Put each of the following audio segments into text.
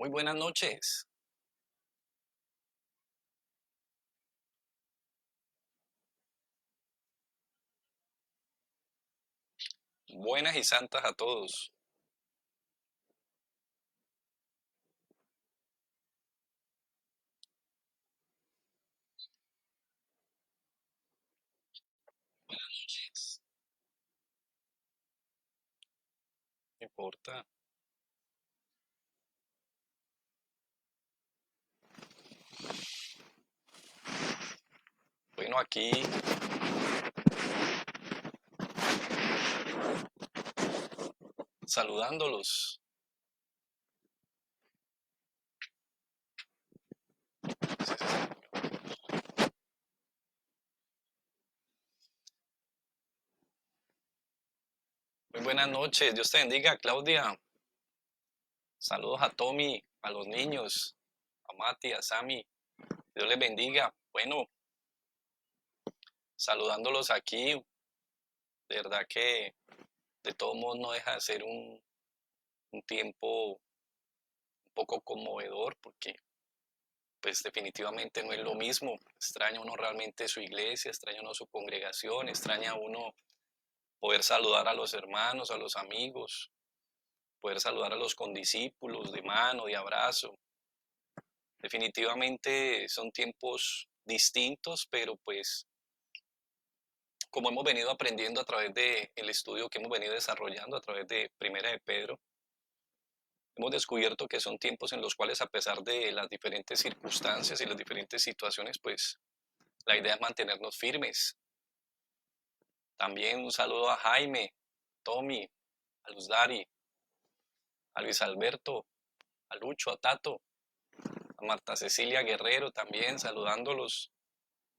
Muy buenas noches. Buenas y santas a todos. No importa. Bueno, aquí saludándolos. Muy buenas noches. Dios te bendiga, Claudia. Saludos a Tommy, a los niños, a Mati, a Sammy. Dios les bendiga. Bueno, saludándolos aquí. De verdad que de todos modos no deja de ser un tiempo un poco conmovedor porque pues definitivamente no es lo mismo. Extraña uno realmente su iglesia, extraña uno su congregación, extraña uno poder saludar a los hermanos, a los amigos, poder saludar a los condiscípulos de mano, de abrazo. Definitivamente son tiempos distintos, pero pues como hemos venido aprendiendo a través del estudio que hemos venido desarrollando a través de Primera de Pedro, hemos descubierto que son tiempos en los cuales a pesar de las diferentes circunstancias y las diferentes situaciones, pues la idea es mantenernos firmes. También un saludo a Jaime, Tommy, a Luz Dari, a Luis Alberto, a Lucho, a Tato, a Marta Cecilia Guerrero también, saludándolos,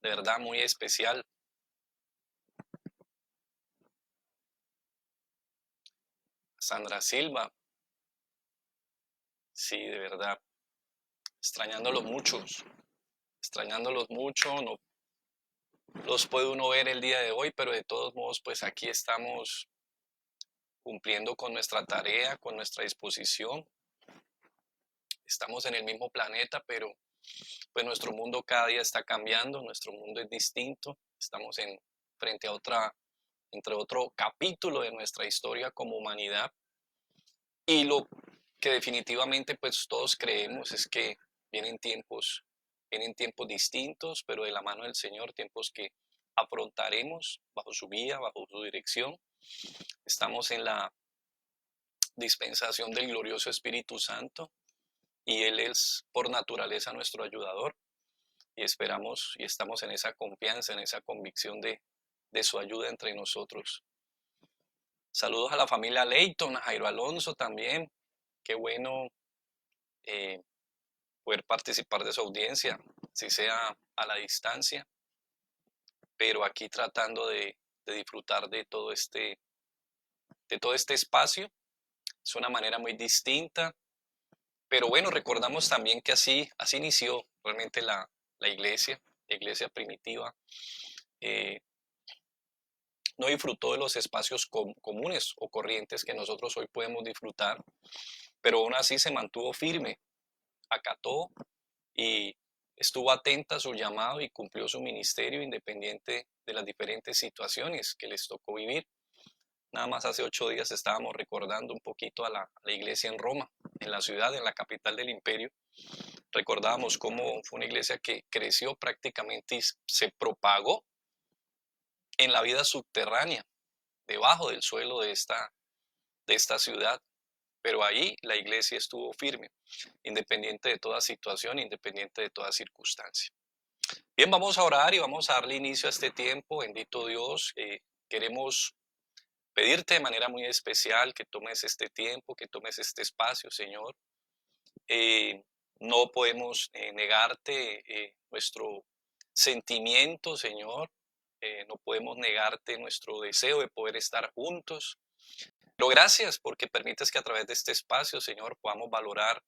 de verdad muy especial. Sandra Silva, sí, de verdad, extrañándolos muchos, extrañándolos mucho, no los puede uno ver el día de hoy, pero de todos modos, pues aquí estamos cumpliendo con nuestra tarea, con nuestra disposición. Estamos en el mismo planeta, pero pues nuestro mundo cada día está cambiando, nuestro mundo es distinto, estamos frente a entre otro capítulo de nuestra historia como humanidad y lo que definitivamente pues todos creemos es que vienen vienen tiempos distintos, pero de la mano del Señor, tiempos que afrontaremos bajo su guía, bajo su dirección. Estamos en la dispensación del glorioso Espíritu Santo y Él es por naturaleza nuestro ayudador y esperamos y estamos en esa confianza, en esa convicción de su ayuda entre nosotros. Saludos a la familia Leighton, a Jairo Alonso también. Qué bueno eh, poder participar de su audiencia, si sea a la distancia, pero aquí tratando de disfrutar de todo este espacio. Es una manera muy distinta, pero bueno, recordamos también que así inició realmente la la iglesia primitiva. Eh, no disfrutó de los espacios comunes o corrientes que nosotros hoy podemos disfrutar, pero aún así se mantuvo firme, acató y estuvo atenta a su llamado y cumplió su ministerio independiente de las diferentes situaciones que les tocó vivir. Nada más hace 8 días estábamos recordando un poquito a la iglesia en Roma, en la ciudad, en la capital del imperio. Recordábamos cómo fue una iglesia que creció prácticamente y se propagó en la vida subterránea, debajo del suelo de esta ciudad. Pero ahí la iglesia estuvo firme, independiente de toda situación, independiente de toda circunstancia. Bien, vamos a orar y vamos a darle inicio a este tiempo. Bendito Dios, queremos pedirte de manera muy especial que tomes este tiempo, que tomes este espacio, Señor. Eh, no podemos negarte nuestro sentimiento, Señor. No podemos negarte nuestro deseo de poder estar juntos. Pero gracias porque permites que a través de este espacio, Señor, podamos valorar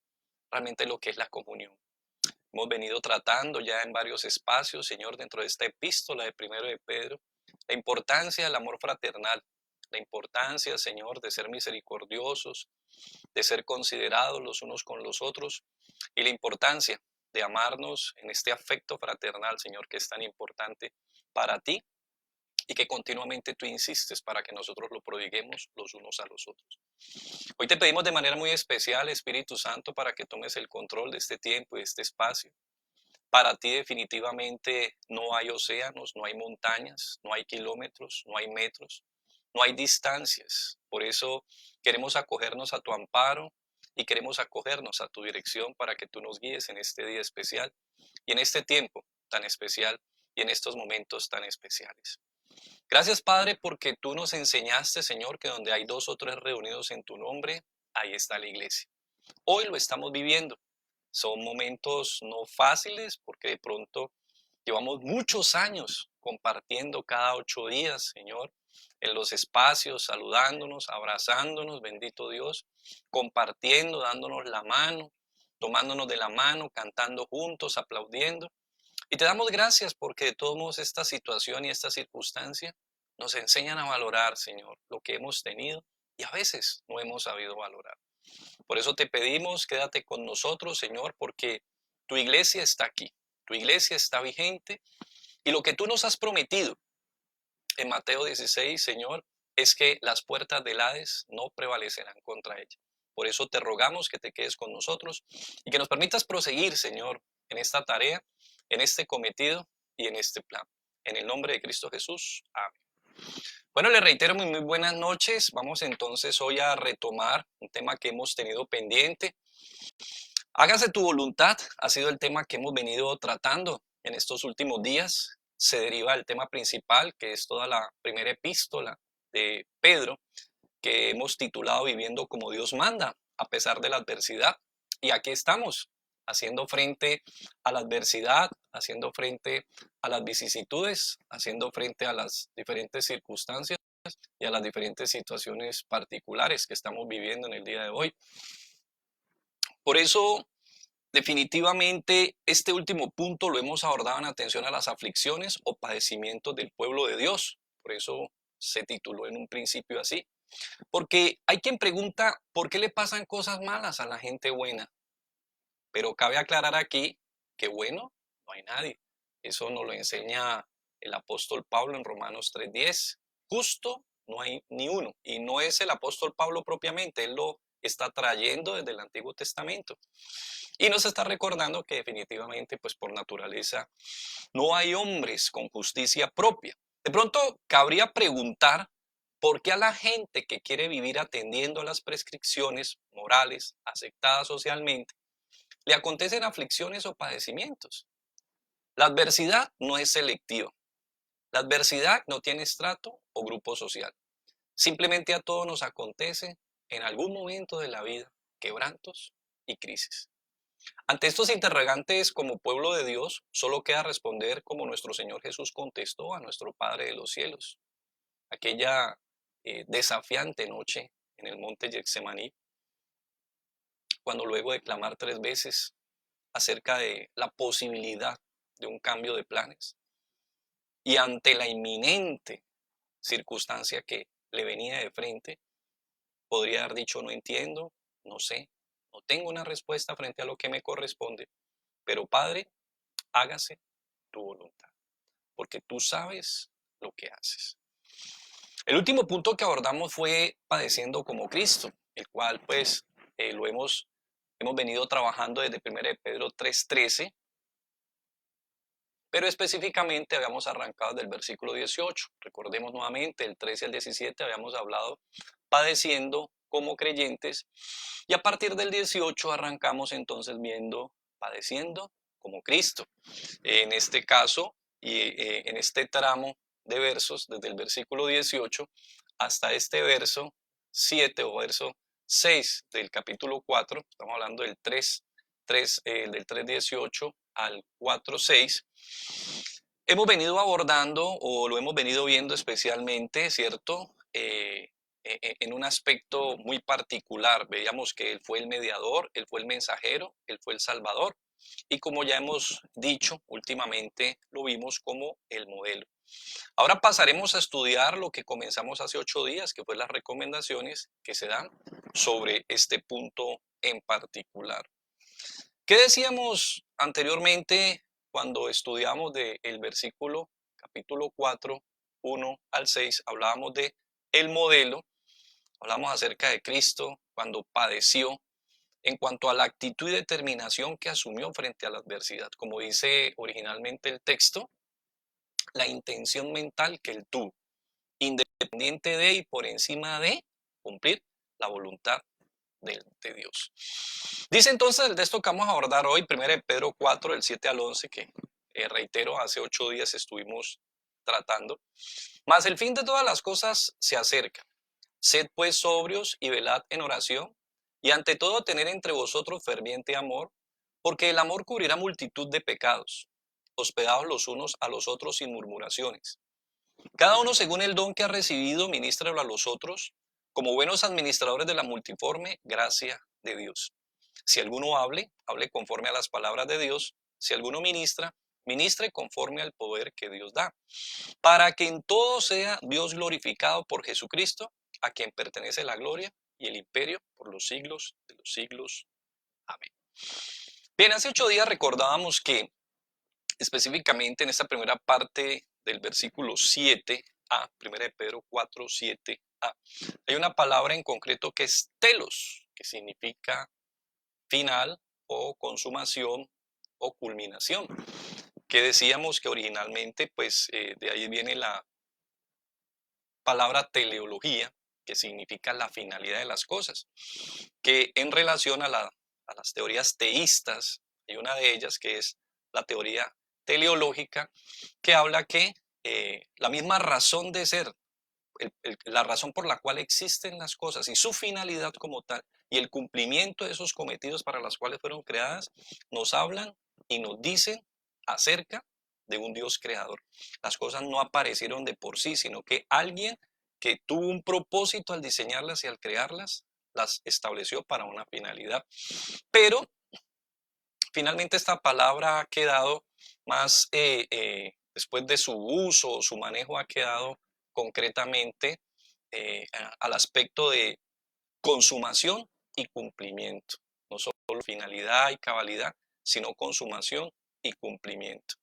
realmente lo que es la comunión. Hemos venido tratando ya en varios espacios, Señor, dentro de esta epístola de Primero de Pedro, la importancia del amor fraternal, la importancia, Señor, de ser misericordiosos, de ser considerados los unos con los otros y la importancia de amarnos en este afecto fraternal, Señor, que es tan importante para ti y que continuamente tú insistes para que nosotros lo prodiguemos los unos a los otros. Hoy te pedimos de manera muy especial, Espíritu Santo, para que tomes el control de este tiempo y de este espacio. Para ti definitivamente no hay océanos, no hay montañas, no hay kilómetros, no hay metros, no hay distancias. Por eso queremos acogernos a tu amparo y queremos acogernos a tu dirección para que tú nos guíes en este día especial y en este tiempo tan especial y en estos momentos tan especiales. Gracias, Padre, porque tú nos enseñaste, Señor, que donde hay dos o tres reunidos en tu nombre, ahí está la iglesia. Hoy lo estamos viviendo. Son momentos no fáciles porque de pronto llevamos muchos años compartiendo cada 8 días, Señor, en los espacios, saludándonos, abrazándonos, bendito Dios, compartiendo, dándonos la mano, tomándonos de la mano, cantando juntos, aplaudiendo. Y te damos gracias porque de todos modos esta situación y esta circunstancia nos enseñan a valorar, Señor, lo que hemos tenido y a veces no hemos sabido valorar. Por eso te pedimos, quédate con nosotros, Señor, porque tu iglesia está aquí, tu iglesia está vigente y lo que tú nos has prometido en Mateo 16, Señor, es que las puertas del Hades no prevalecerán contra ella. Por eso te rogamos que te quedes con nosotros y que nos permitas proseguir, Señor, en esta tarea, en este cometido y en este plan. En el nombre de Cristo Jesús. Amén. Bueno, le reitero muy buenas noches. Vamos entonces hoy a retomar un tema que hemos tenido pendiente. Hágase tu voluntad, ha sido el tema que hemos venido tratando en estos últimos días. Se deriva del tema principal, que es toda la primera epístola de Pedro, que hemos titulado Viviendo como Dios manda, a pesar de la adversidad. Y aquí estamos, haciendo frente a la adversidad, haciendo frente a las vicisitudes, haciendo frente a las diferentes circunstancias y a las diferentes situaciones particulares que estamos viviendo en el día de hoy. Por eso, definitivamente, este último punto lo hemos abordado en atención a las aflicciones o padecimientos del pueblo de Dios. Por eso se tituló en un principio así. Porque hay quien pregunta, ¿por qué le pasan cosas malas a la gente buena? Pero cabe aclarar aquí que bueno, no hay nadie. Eso nos lo enseña el apóstol Pablo en Romanos 3:10. Justo no hay ni uno. Y no es el apóstol Pablo propiamente, él lo está trayendo desde el Antiguo Testamento. Y nos está recordando que definitivamente, pues por naturaleza, no hay hombres con justicia propia. De pronto, cabría preguntar por qué a la gente que quiere vivir atendiendo a las prescripciones morales aceptadas socialmente, le acontecen aflicciones o padecimientos. La adversidad no es selectiva. La adversidad no tiene estrato o grupo social. Simplemente a todos nos acontece en algún momento de la vida quebrantos y crisis. Ante estos interrogantes como pueblo de Dios, solo queda responder como nuestro Señor Jesús contestó a nuestro Padre de los cielos. Aquella desafiante noche en el monte Getsemaní, cuando luego de clamar 3 veces acerca de la posibilidad de un cambio de planes y ante la inminente circunstancia que le venía de frente, podría haber dicho no entiendo, no sé, no tengo una respuesta frente a lo que me corresponde, pero Padre, hágase tu voluntad, porque tú sabes lo que haces. El último punto que abordamos fue padeciendo como Cristo, el cual pues lo hemos venido trabajando desde 1 Pedro 3:13, pero específicamente habíamos arrancado del versículo 18. Recordemos nuevamente, el 13 al 17 habíamos hablado padeciendo como creyentes y a partir del 18 arrancamos entonces viendo padeciendo como Cristo. En este caso y en este tramo de versos, desde el versículo 18 hasta este verso 7 o verso 6 del capítulo 4, estamos hablando del 3:18 al 4:6, hemos venido abordando o lo hemos venido viendo especialmente, ¿cierto? En un aspecto muy particular. Veíamos que Él fue el mediador, Él fue el mensajero, Él fue el salvador. Y como ya hemos dicho últimamente, lo vimos como el modelo. Ahora pasaremos a estudiar lo que comenzamos hace 8 días, que fue las recomendaciones que se dan sobre este punto en particular. ¿Qué decíamos anteriormente cuando estudiamos del versículo capítulo 4, 1 al 6? Hablábamos de el modelo, hablamos acerca de Cristo cuando padeció, en cuanto a la actitud y determinación que asumió frente a la adversidad. Como dice originalmente el texto, la intención mental que él tuvo, independiente de y por encima de cumplir la voluntad de Dios. Dice entonces el texto que vamos a abordar hoy, 1 Pedro 4, del 7 al 11, que reitero, hace 8 días estuvimos tratando. Mas el fin de todas las cosas se acerca. Sed pues sobrios y velad en oración, y ante todo tener entre vosotros ferviente amor, porque el amor cubrirá multitud de pecados. Hospedaos los unos a los otros sin murmuraciones. Cada uno según el don que ha recibido, ministrelo a los otros, como buenos administradores de la multiforme gracia de Dios. Si alguno hable, hable conforme a las palabras de Dios. Si alguno ministra, ministre conforme al poder que Dios da, para que en todo sea Dios glorificado por Jesucristo, a quien pertenece la gloria y el imperio por los siglos de los siglos. Amén. Bien, hace 8 días recordábamos que específicamente en esta primera parte del versículo 7a, 1 Pedro 4, 7a, hay una palabra en concreto que es telos, que significa final o consumación o culminación, que decíamos que originalmente pues de ahí viene la palabra teleología, que significa la finalidad de las cosas, que en relación a las teorías teístas, hay una de ellas que es la teoría teleológica, que habla que la misma razón de ser, la razón por la cual existen las cosas y su finalidad como tal, y el cumplimiento de esos cometidos para los cuales fueron creadas, nos hablan y nos dicen acerca de un Dios creador. Las cosas no aparecieron de por sí, sino que alguien que tuvo un propósito al diseñarlas y al crearlas, las estableció para una finalidad. Pero finalmente esta palabra ha quedado más, después de su uso o su manejo, ha quedado concretamente al aspecto de consumación y cumplimiento. No solo finalidad y cabalidad, sino consumación y cumplimiento.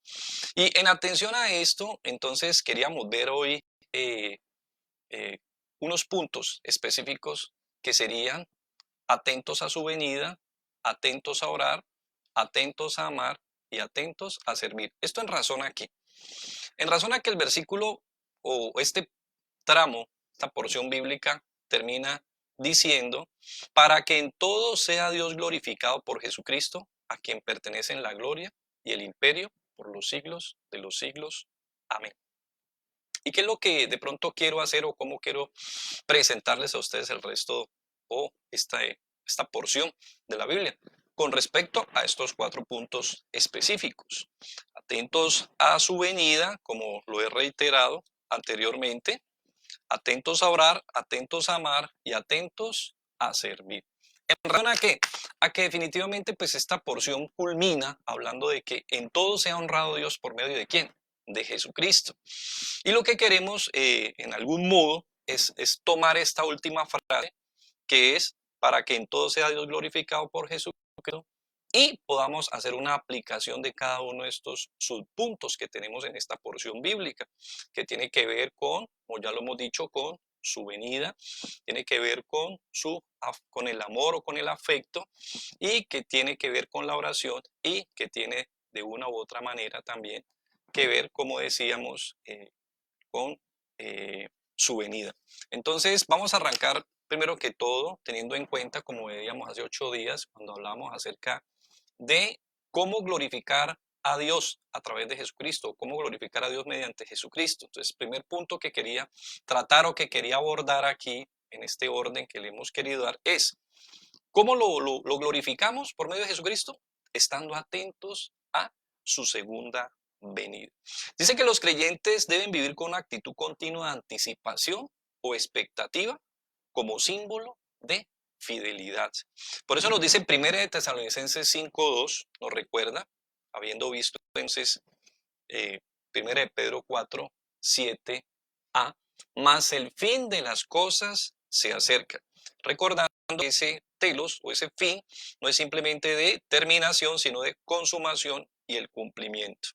Y en atención a esto, entonces queríamos ver hoy eh, eh, unos puntos específicos que serían atentos a su venida, atentos a orar, atentos a amar y atentos a servir. Esto en razón aquí. En razón a que el versículo o este tramo, esta porción bíblica termina diciendo, para que en todo sea Dios glorificado por Jesucristo, a quien pertenecen la gloria y el imperio por los siglos de los siglos. Amén. ¿Y qué es lo que de pronto quiero hacer o cómo quiero presentarles a ustedes el resto o esta porción de la Biblia con respecto a estos 4 puntos específicos? Atentos a su venida, como lo he reiterado anteriormente, atentos a orar, atentos a amar y atentos a servir. ¿En razón a qué? A que definitivamente pues esta porción culmina hablando de que en todo sea honrado Dios por medio de ¿quién? De Jesucristo. Y lo que queremos en algún modo es tomar esta última frase que es para que en todo sea Dios glorificado por Jesucristo y podamos hacer una aplicación de cada uno de estos subpuntos que tenemos en esta porción bíblica, que tiene que ver con, como ya lo hemos dicho, con su venida, tiene que ver con el amor o con el afecto, y que tiene que ver con la oración, y que tiene de una u otra manera también que ver, como decíamos, con su venida. Entonces vamos a arrancar primero que todo teniendo en cuenta, como veíamos hace 8 días, cuando hablamos acerca de cómo glorificar a Dios a través de Jesucristo, cómo glorificar a Dios mediante Jesucristo. Entonces, primer punto que quería tratar o que quería abordar aquí, en este orden que le hemos querido dar, es ¿cómo lo glorificamos por medio de Jesucristo? Estando atentos a su segunda venida. Dice que los creyentes deben vivir con una actitud continua de anticipación o expectativa como símbolo de fidelidad. Por eso nos dice en 1 de Tesalonicenses 5:2, nos recuerda, habiendo visto entonces 1 de Pedro 4:7a, mas el fin de las cosas se acerca. Recordando que ese telos o ese fin no es simplemente de terminación, sino de consumación y el cumplimiento.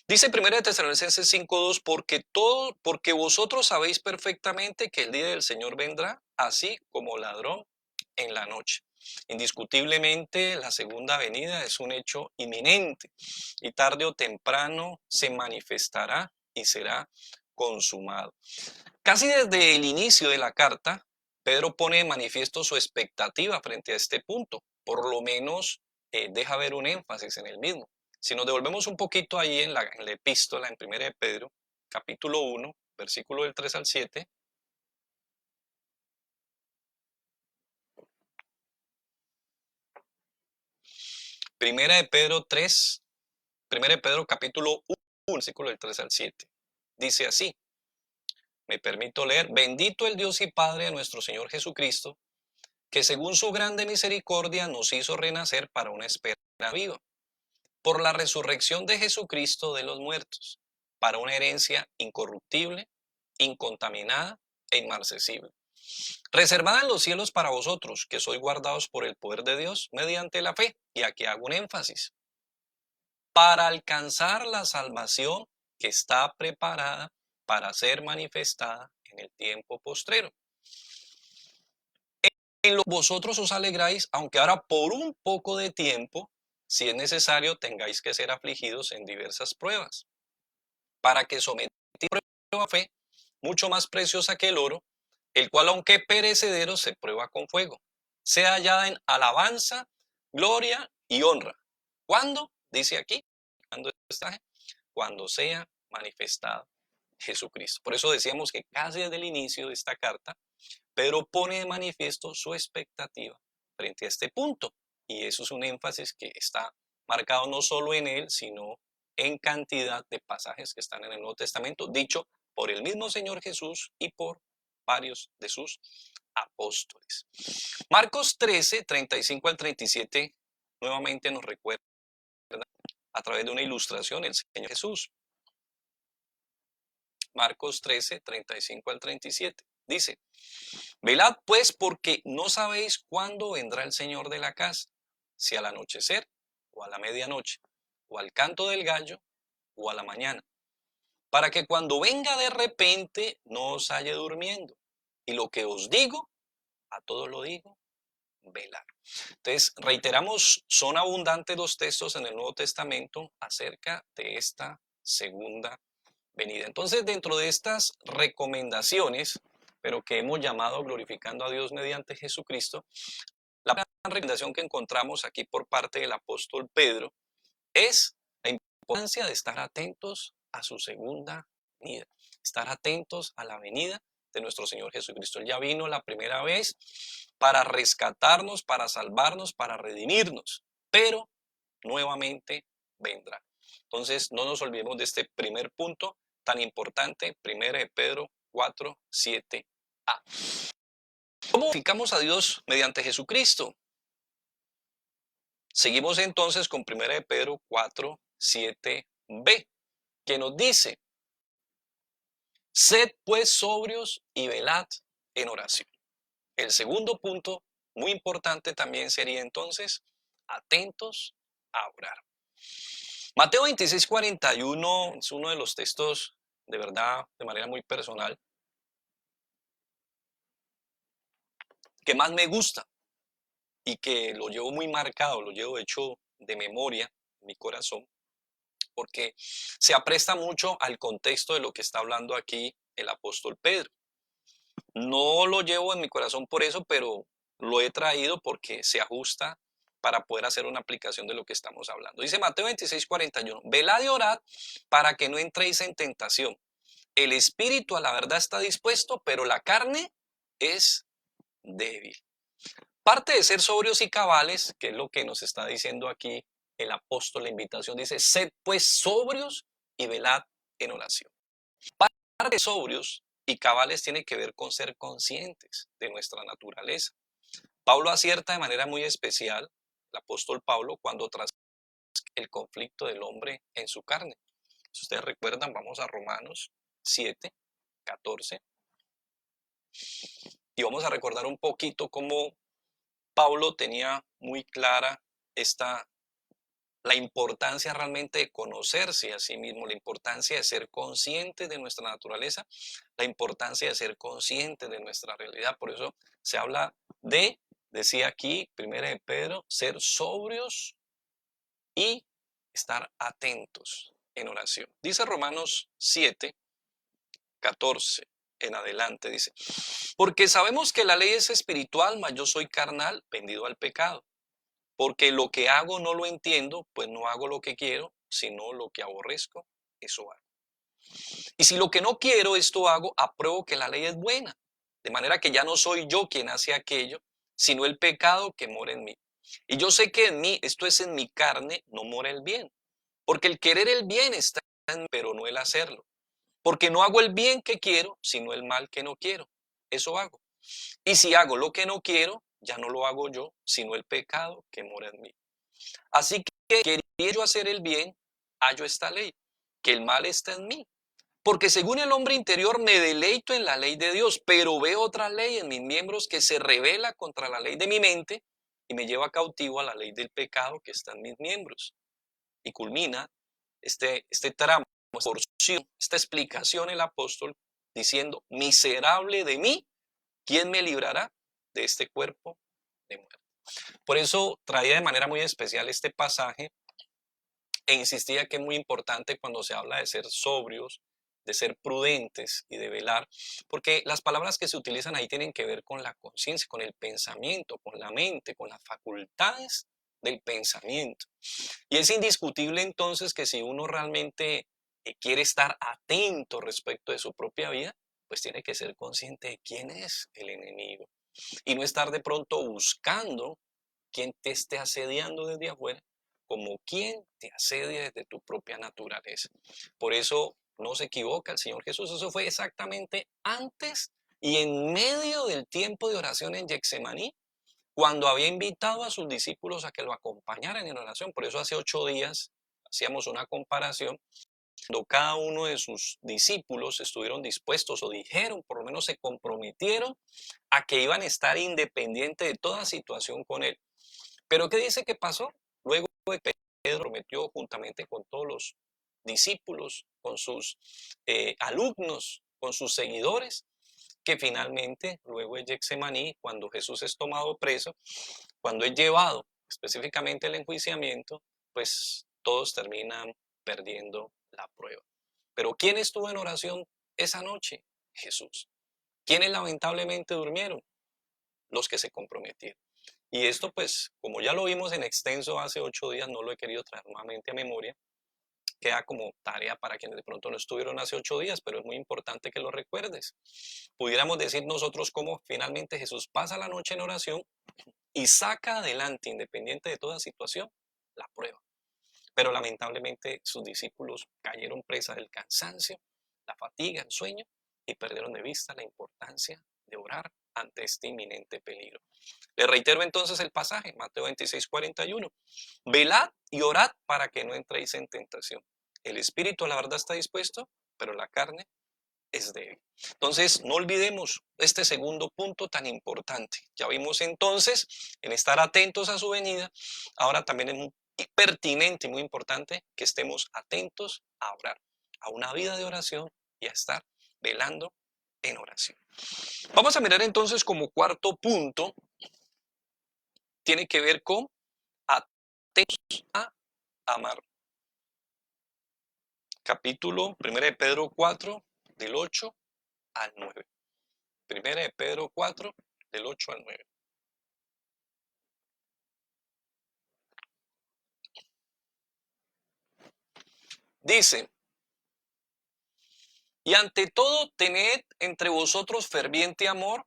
Dice 1 de Tesalonicenses 5:2, porque vosotros sabéis perfectamente que el día del Señor vendrá, así como ladrón en la noche. Indiscutiblemente, la segunda venida es un hecho inminente y tarde o temprano se manifestará y será consumado. Casi desde el inicio de la carta, Pedro pone de manifiesto su expectativa frente a este punto, por lo menos deja ver un énfasis en el mismo. Si nos devolvemos un poquito ahí en la epístola, en 1 de Pedro, capítulo 1, versículo del 3 al 7, Primera de Pedro 3, Primera de Pedro capítulo 1, versículo del 3 al 7, dice así, me permito leer, bendito el Dios y Padre de nuestro Señor Jesucristo, que según su grande misericordia nos hizo renacer para una esperanza viva, por la resurrección de Jesucristo de los muertos, para una herencia incorruptible, incontaminada e inmarcesible, reservada en los cielos para vosotros, que sois guardados por el poder de Dios mediante la fe, y aquí hago un énfasis, para alcanzar la salvación que está preparada para ser manifestada en el tiempo postrero. En lo vosotros os alegráis, aunque ahora por un poco de tiempo, si es necesario, tengáis que ser afligidos en diversas pruebas, para que sometidos a prueba fe, mucho más preciosa que el oro, el cual aunque perecedero se prueba con fuego, sea hallada en alabanza, gloria y honra. ¿Cuándo? Dice aquí, cuando sea manifestado Jesucristo. Por eso decíamos que casi desde el inicio de esta carta, Pedro pone de manifiesto su expectativa frente a este punto. Y eso es un énfasis que está marcado no solo en él, sino en cantidad de pasajes que están en el Nuevo Testamento, dicho por el mismo Señor Jesús y por varios de sus apóstoles. Marcos 13, 35 al 37, nuevamente nos recuerda a través de una ilustración el Señor Jesús. Marcos 13, 35 al 37. Dice, velad pues porque no sabéis cuándo vendrá el Señor de la casa, si al anochecer, o a la medianoche, o al canto del gallo, o a la mañana, para que cuando venga de repente no os halle durmiendo. Y lo que os digo, a todos lo digo, velad. Entonces, reiteramos, son abundantes los textos en el Nuevo Testamento acerca de esta segunda venida. Entonces, dentro de estas recomendaciones, pero que hemos llamado glorificando a Dios mediante Jesucristo, la gran recomendación que encontramos aquí por parte del apóstol Pedro es la importancia de estar atentos a su segunda venida, estar atentos a la venida de nuestro Señor Jesucristo. Él ya vino la primera vez para rescatarnos, para salvarnos, para redimirnos, pero nuevamente vendrá. Entonces, no nos olvidemos de este primer punto tan importante, 1 de Pedro 4, 7a. ¿Cómo glorificamos a Dios mediante Jesucristo? Seguimos entonces con 1 de Pedro 4, 7b, que nos dice, sed pues sobrios y velad en oración. El segundo punto, muy importante también sería entonces, atentos a orar. Mateo 26, 41 es uno de los textos, de verdad, de manera muy personal, que más me gusta y que lo llevo muy marcado, lo llevo hecho de memoria en mi corazón, porque se apresta mucho al contexto de lo que está hablando aquí el apóstol Pedro. No lo llevo en mi corazón por eso, pero lo he traído porque se ajusta para poder hacer una aplicación de lo que estamos hablando. Dice Mateo 26:41, velad y orad para que no entréis en tentación. El espíritu a la verdad está dispuesto, pero la carne es débil. Parte de ser sobrios y cabales, que es lo que nos está diciendo aquí el apóstol, la invitación, dice, sed pues sobrios y velad en oración. Parte de sobrios y cabales tiene que ver con ser conscientes de nuestra naturaleza. Pablo acierta de manera muy especial, el apóstol Pablo, cuando tras el conflicto del hombre en su carne. Si ustedes recuerdan, vamos a Romanos 7:14, y vamos a recordar un poquito cómo Pablo tenía muy clara la importancia realmente de conocerse a sí mismo, la importancia de ser consciente de nuestra naturaleza, la importancia de ser consciente de nuestra realidad. Por eso se habla decía aquí, primera de Pedro, ser sobrios y estar atentos en oración. Dice Romanos 7:14 en adelante, dice, porque sabemos que la ley es espiritual, mas yo soy carnal, vendido al pecado. Porque lo que hago no lo entiendo, pues no hago lo que quiero, sino lo que aborrezco, eso hago. Y si lo que no quiero, esto hago, apruebo que la ley es buena. De manera que ya no soy yo quien hace aquello, sino el pecado que mora en mí. Y yo sé que en mí, esto es en mi carne, no mora el bien. Porque el querer el bien está en mí, pero no el hacerlo. Porque no hago el bien que quiero, sino el mal que no quiero. Eso hago. Y si hago lo que no quiero, ya no lo hago yo, sino el pecado que mora en mí. Así que quería yo hacer el bien, hallo esta ley, que el mal está en mí. Porque según el hombre interior me deleito en la ley de Dios, pero veo otra ley en mis miembros que se revela contra la ley de mi mente y me lleva cautivo a la ley del pecado que está en mis miembros. Y culmina este tramo, esta explicación el apóstol diciendo, miserable de mí, ¿quién me librará de este cuerpo de muerte? Por eso traía de manera muy especial este pasaje e insistía que es muy importante cuando se habla de ser sobrios, de ser prudentes y de velar, porque las palabras que se utilizan ahí tienen que ver con la conciencia, con el pensamiento, con la mente, con las facultades del pensamiento. Y es indiscutible entonces que si uno realmente quiere estar atento respecto de su propia vida, pues tiene que ser consciente de quién es el enemigo y no estar de pronto buscando quien te esté asediando desde afuera, como quien te asedia desde tu propia naturaleza. Por eso no se equivoca el Señor Jesús, eso fue exactamente antes y en medio del tiempo de oración en Getsemaní, cuando había invitado a sus discípulos a que lo acompañaran en oración. Por eso hace 8 días hacíamos una comparación, cuando cada uno de sus discípulos estuvieron dispuestos o dijeron, por lo menos se comprometieron a que iban a estar independientes de toda situación con él. Pero ¿qué dice que pasó? Luego de que Pedro prometió juntamente con todos los discípulos, con sus alumnos, con sus seguidores, que finalmente, luego de Getsemaní, cuando Jesús es tomado preso, cuando es llevado específicamente el enjuiciamiento, pues todos terminan perdiendo la prueba. Pero ¿quién estuvo en oración esa noche? Jesús. ¿Quiénes lamentablemente durmieron? Los que se comprometieron. Y esto, pues, como ya lo vimos en extenso hace 8 días, no lo he querido traer nuevamente a memoria, queda como tarea para quienes de pronto no estuvieron hace 8 días, pero es muy importante que lo recuerdes. Pudiéramos decir nosotros cómo finalmente Jesús pasa la noche en oración y saca adelante, independiente de toda situación, la prueba. Pero lamentablemente sus discípulos cayeron presa del cansancio, la fatiga, el sueño y perdieron de vista la importancia de orar ante este inminente peligro. Le reitero entonces el pasaje, Mateo 26:41. Velad y orad para que no entréis en tentación. El espíritu a la verdad está dispuesto, pero la carne es débil. Entonces, no olvidemos este segundo punto tan importante. Ya vimos entonces en estar atentos a su venida. Ahora también es muy pertinente y muy importante que estemos atentos a orar, a una vida de oración y a estar velando en oración. Vamos a mirar entonces como cuarto punto, tiene que ver con atentos a amar. Capítulo 1 de Pedro 4, del 8 al 9. 1 de Pedro 4, del 8 al 9. Dice, y ante todo tened entre vosotros ferviente amor,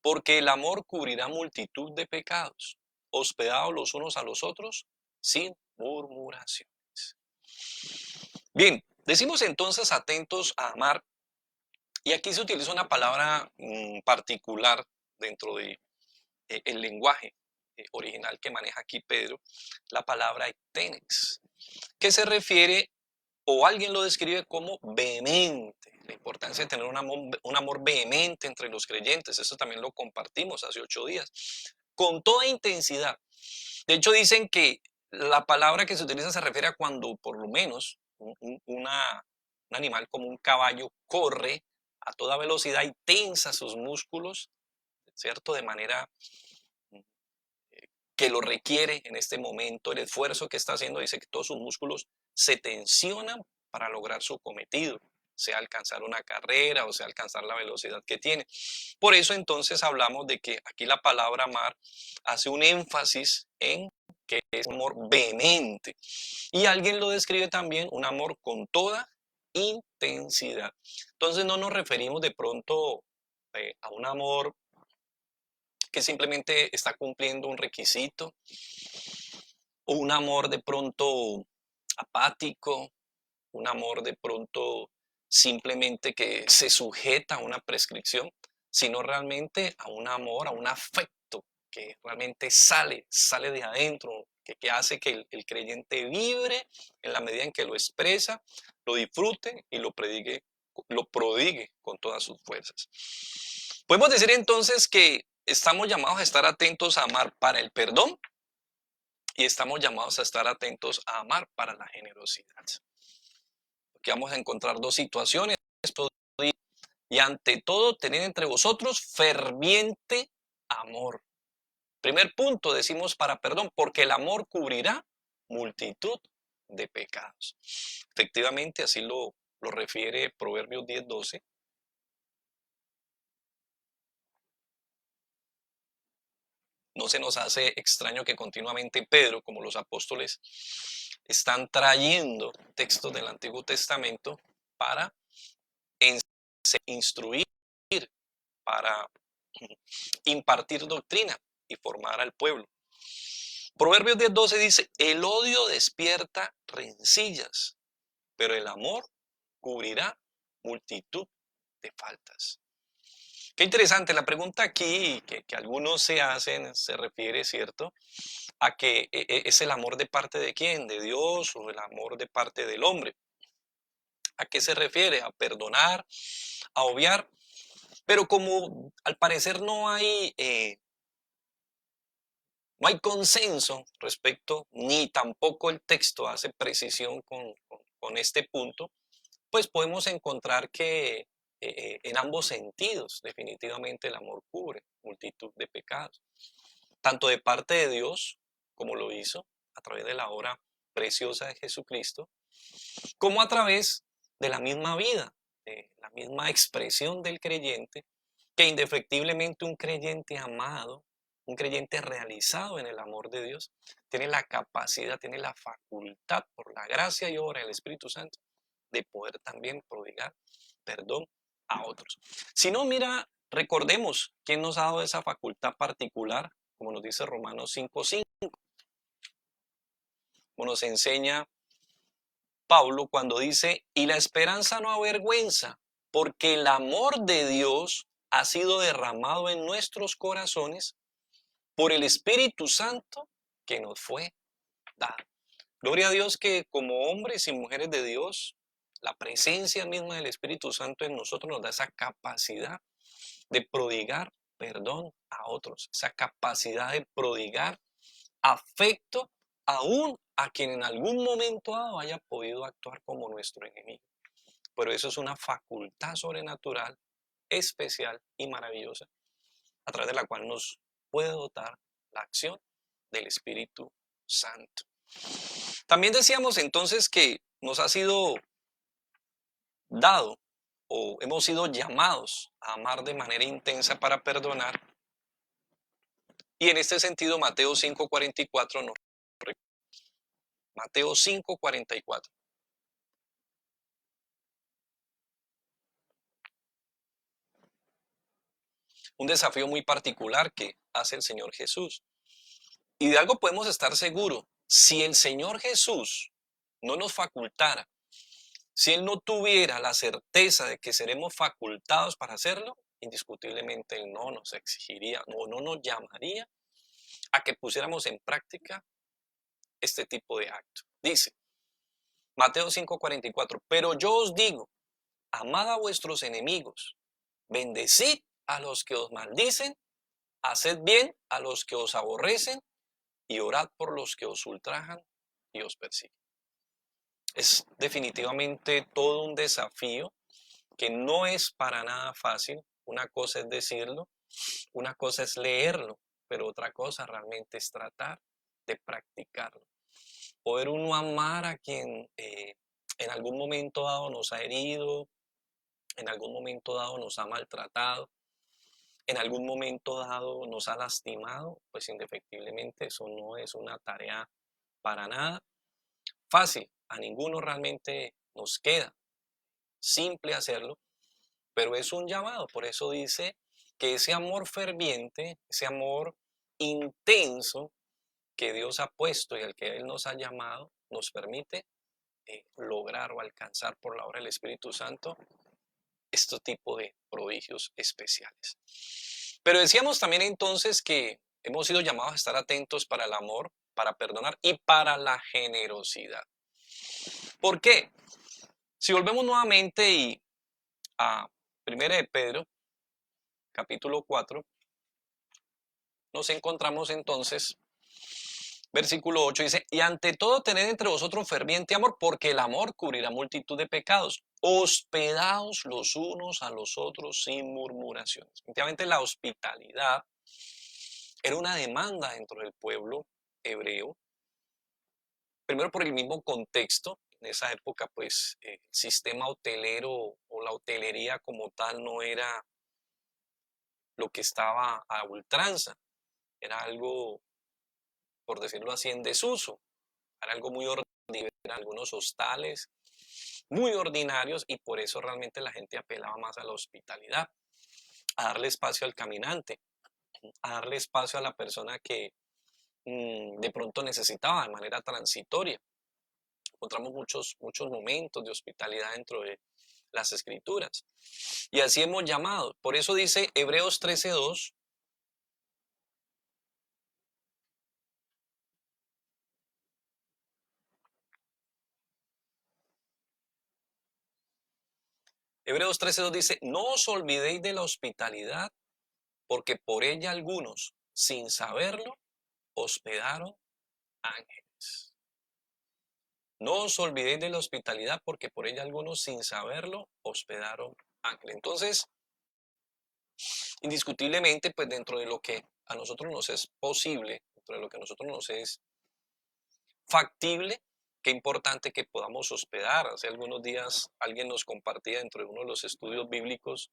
porque el amor cubrirá multitud de pecados. Hospedados los unos a los otros sin murmuraciones. Bien, decimos entonces atentos a amar, y aquí se utiliza una palabra particular dentro de el lenguaje original que maneja aquí Pedro, la palabra etenex, que se refiere, o alguien lo describe como vehemente. La importancia de tener un amor vehemente entre los creyentes, eso también lo compartimos hace 8 días, con toda intensidad. De hecho, dicen que la palabra que se utiliza se refiere a cuando por lo menos un animal como un caballo corre a toda velocidad y tensa sus músculos, ¿cierto? De manera que lo requiere en este momento, el esfuerzo que está haciendo, dice que todos sus músculos se tensionan para lograr su cometido, sea alcanzar una carrera o sea alcanzar la velocidad que tiene. Por eso entonces hablamos de que aquí la palabra amar hace un énfasis en que es un amor vehemente. Y alguien lo describe también, un amor con toda intensidad. Entonces no nos referimos de pronto a un amor que simplemente está cumpliendo un requisito, o un amor de pronto apático, un amor de pronto simplemente que se sujeta a una prescripción, sino realmente a un amor, a un afecto que realmente sale de adentro, que hace que el creyente vibre en la medida en que lo expresa, lo disfrute y lo prodigue con todas sus fuerzas. Podemos decir entonces que estamos llamados a estar atentos a amar para el perdón y estamos llamados a estar atentos a amar para la generosidad. Porque vamos a encontrar dos situaciones. Y ante todo, tener entre vosotros ferviente amor. Primer punto, decimos para perdón, porque el amor cubrirá multitud de pecados. Efectivamente, así lo refiere Proverbios 10:12. No se nos hace extraño que continuamente Pedro, como los apóstoles, están trayendo textos del Antiguo Testamento para instruir, para impartir doctrina y formar al pueblo. Proverbios 10:12 dice, el odio despierta rencillas, pero el amor cubrirá multitud de faltas. Qué interesante, la pregunta aquí que algunos se hacen se refiere, ¿cierto?, a que es el amor de parte de quién, de Dios, o el amor de parte del hombre. ¿A qué se refiere? A perdonar, a obviar. Pero como al parecer no hay consenso respecto, ni tampoco el texto hace precisión con este punto, pues podemos encontrar que en ambos sentidos definitivamente el amor cubre multitud de pecados, tanto de parte de Dios, como lo hizo a través de la obra preciosa de Jesucristo, como a través de la misma vida, de la misma expresión del creyente, que indefectiblemente un creyente amado, un creyente realizado en el amor de Dios, tiene la capacidad, tiene la facultad, por la gracia y obra del Espíritu Santo, de poder también prodigar perdón a otros. Si no, mira, recordemos quién nos ha dado esa facultad particular, como nos dice Romanos 5:5, como nos enseña Pablo cuando dice, y la esperanza no avergüenza, porque el amor de Dios ha sido derramado en nuestros corazones por el Espíritu Santo que nos fue dado. Gloria a Dios que como hombres y mujeres de Dios, la presencia misma del Espíritu Santo en nosotros nos da esa capacidad de prodigar perdón a otros, esa capacidad de prodigar afecto aún a quien en algún momento dado haya podido actuar como nuestro enemigo. Pero eso es una facultad sobrenatural, especial y maravillosa, a través de la cual nos puede dotar la acción del Espíritu Santo. También decíamos entonces que nos ha sido dado o hemos sido llamados a amar de manera intensa para perdonar. Y en este sentido, Mateo 5:44 nos Mateo 5:44. un desafío muy particular que hace el Señor Jesús. Y de algo podemos estar seguros, si el Señor Jesús no nos facultara, si Él no tuviera la certeza de que seremos facultados para hacerlo, indiscutiblemente Él no nos exigiría o no nos llamaría a que pusiéramos en práctica este tipo de acto. Dice Mateo 5:44, pero yo os digo, amad a vuestros enemigos, bendecid a los que os maldicen, haced bien a los que os aborrecen y orad por los que os ultrajan y os persiguen. Es definitivamente todo un desafío que no es para nada fácil. Una cosa es decirlo, una cosa es leerlo, pero otra cosa realmente es tratar de practicarlo. Poder uno amar a quien en algún momento dado nos ha herido, en algún momento dado nos ha maltratado, en algún momento dado nos ha lastimado, pues indefectiblemente eso no es una tarea para nada fácil. A ninguno realmente nos queda simple hacerlo, pero es un llamado. Por eso dice que ese amor ferviente, ese amor intenso que Dios ha puesto y al que Él nos ha llamado, nos permite lograr o alcanzar por la obra del Espíritu Santo este tipo de prodigios especiales. Pero decíamos también entonces que hemos sido llamados a estar atentos para el amor, para perdonar y para la generosidad. ¿Por qué? Si volvemos nuevamente a 1 de Pedro, capítulo 4, nos encontramos entonces, versículo 8 dice, y ante todo tened entre vosotros ferviente amor, porque el amor cubrirá multitud de pecados. Hospedaos los unos a los otros sin murmuraciones. Efectivamente, la hospitalidad era una demanda dentro del pueblo hebreo, primero por el mismo contexto. En esa época, pues, el sistema hotelero o la hotelería como tal no era lo que estaba a ultranza. Era algo, por decirlo así, en desuso. Era algo muy ordinario, eran algunos hostales muy ordinarios y por eso realmente la gente apelaba más a la hospitalidad, a darle espacio al caminante, a darle espacio a la persona que de pronto necesitaba de manera transitoria. Encontramos muchos momentos de hospitalidad dentro de las escrituras. Y así hemos llamado. Por eso dice Hebreos 13:2. Hebreos 13:2 dice, no os olvidéis de la hospitalidad, porque por ella algunos, sin saberlo, hospedaron ángeles. No os olvidéis de la hospitalidad, porque por ella algunos, sin saberlo, hospedaron ángeles. Entonces, indiscutiblemente, pues dentro de lo que a nosotros nos es posible, dentro de lo que a nosotros nos es factible, qué importante que podamos hospedar. Hace algunos días alguien nos compartía dentro de uno de los estudios bíblicos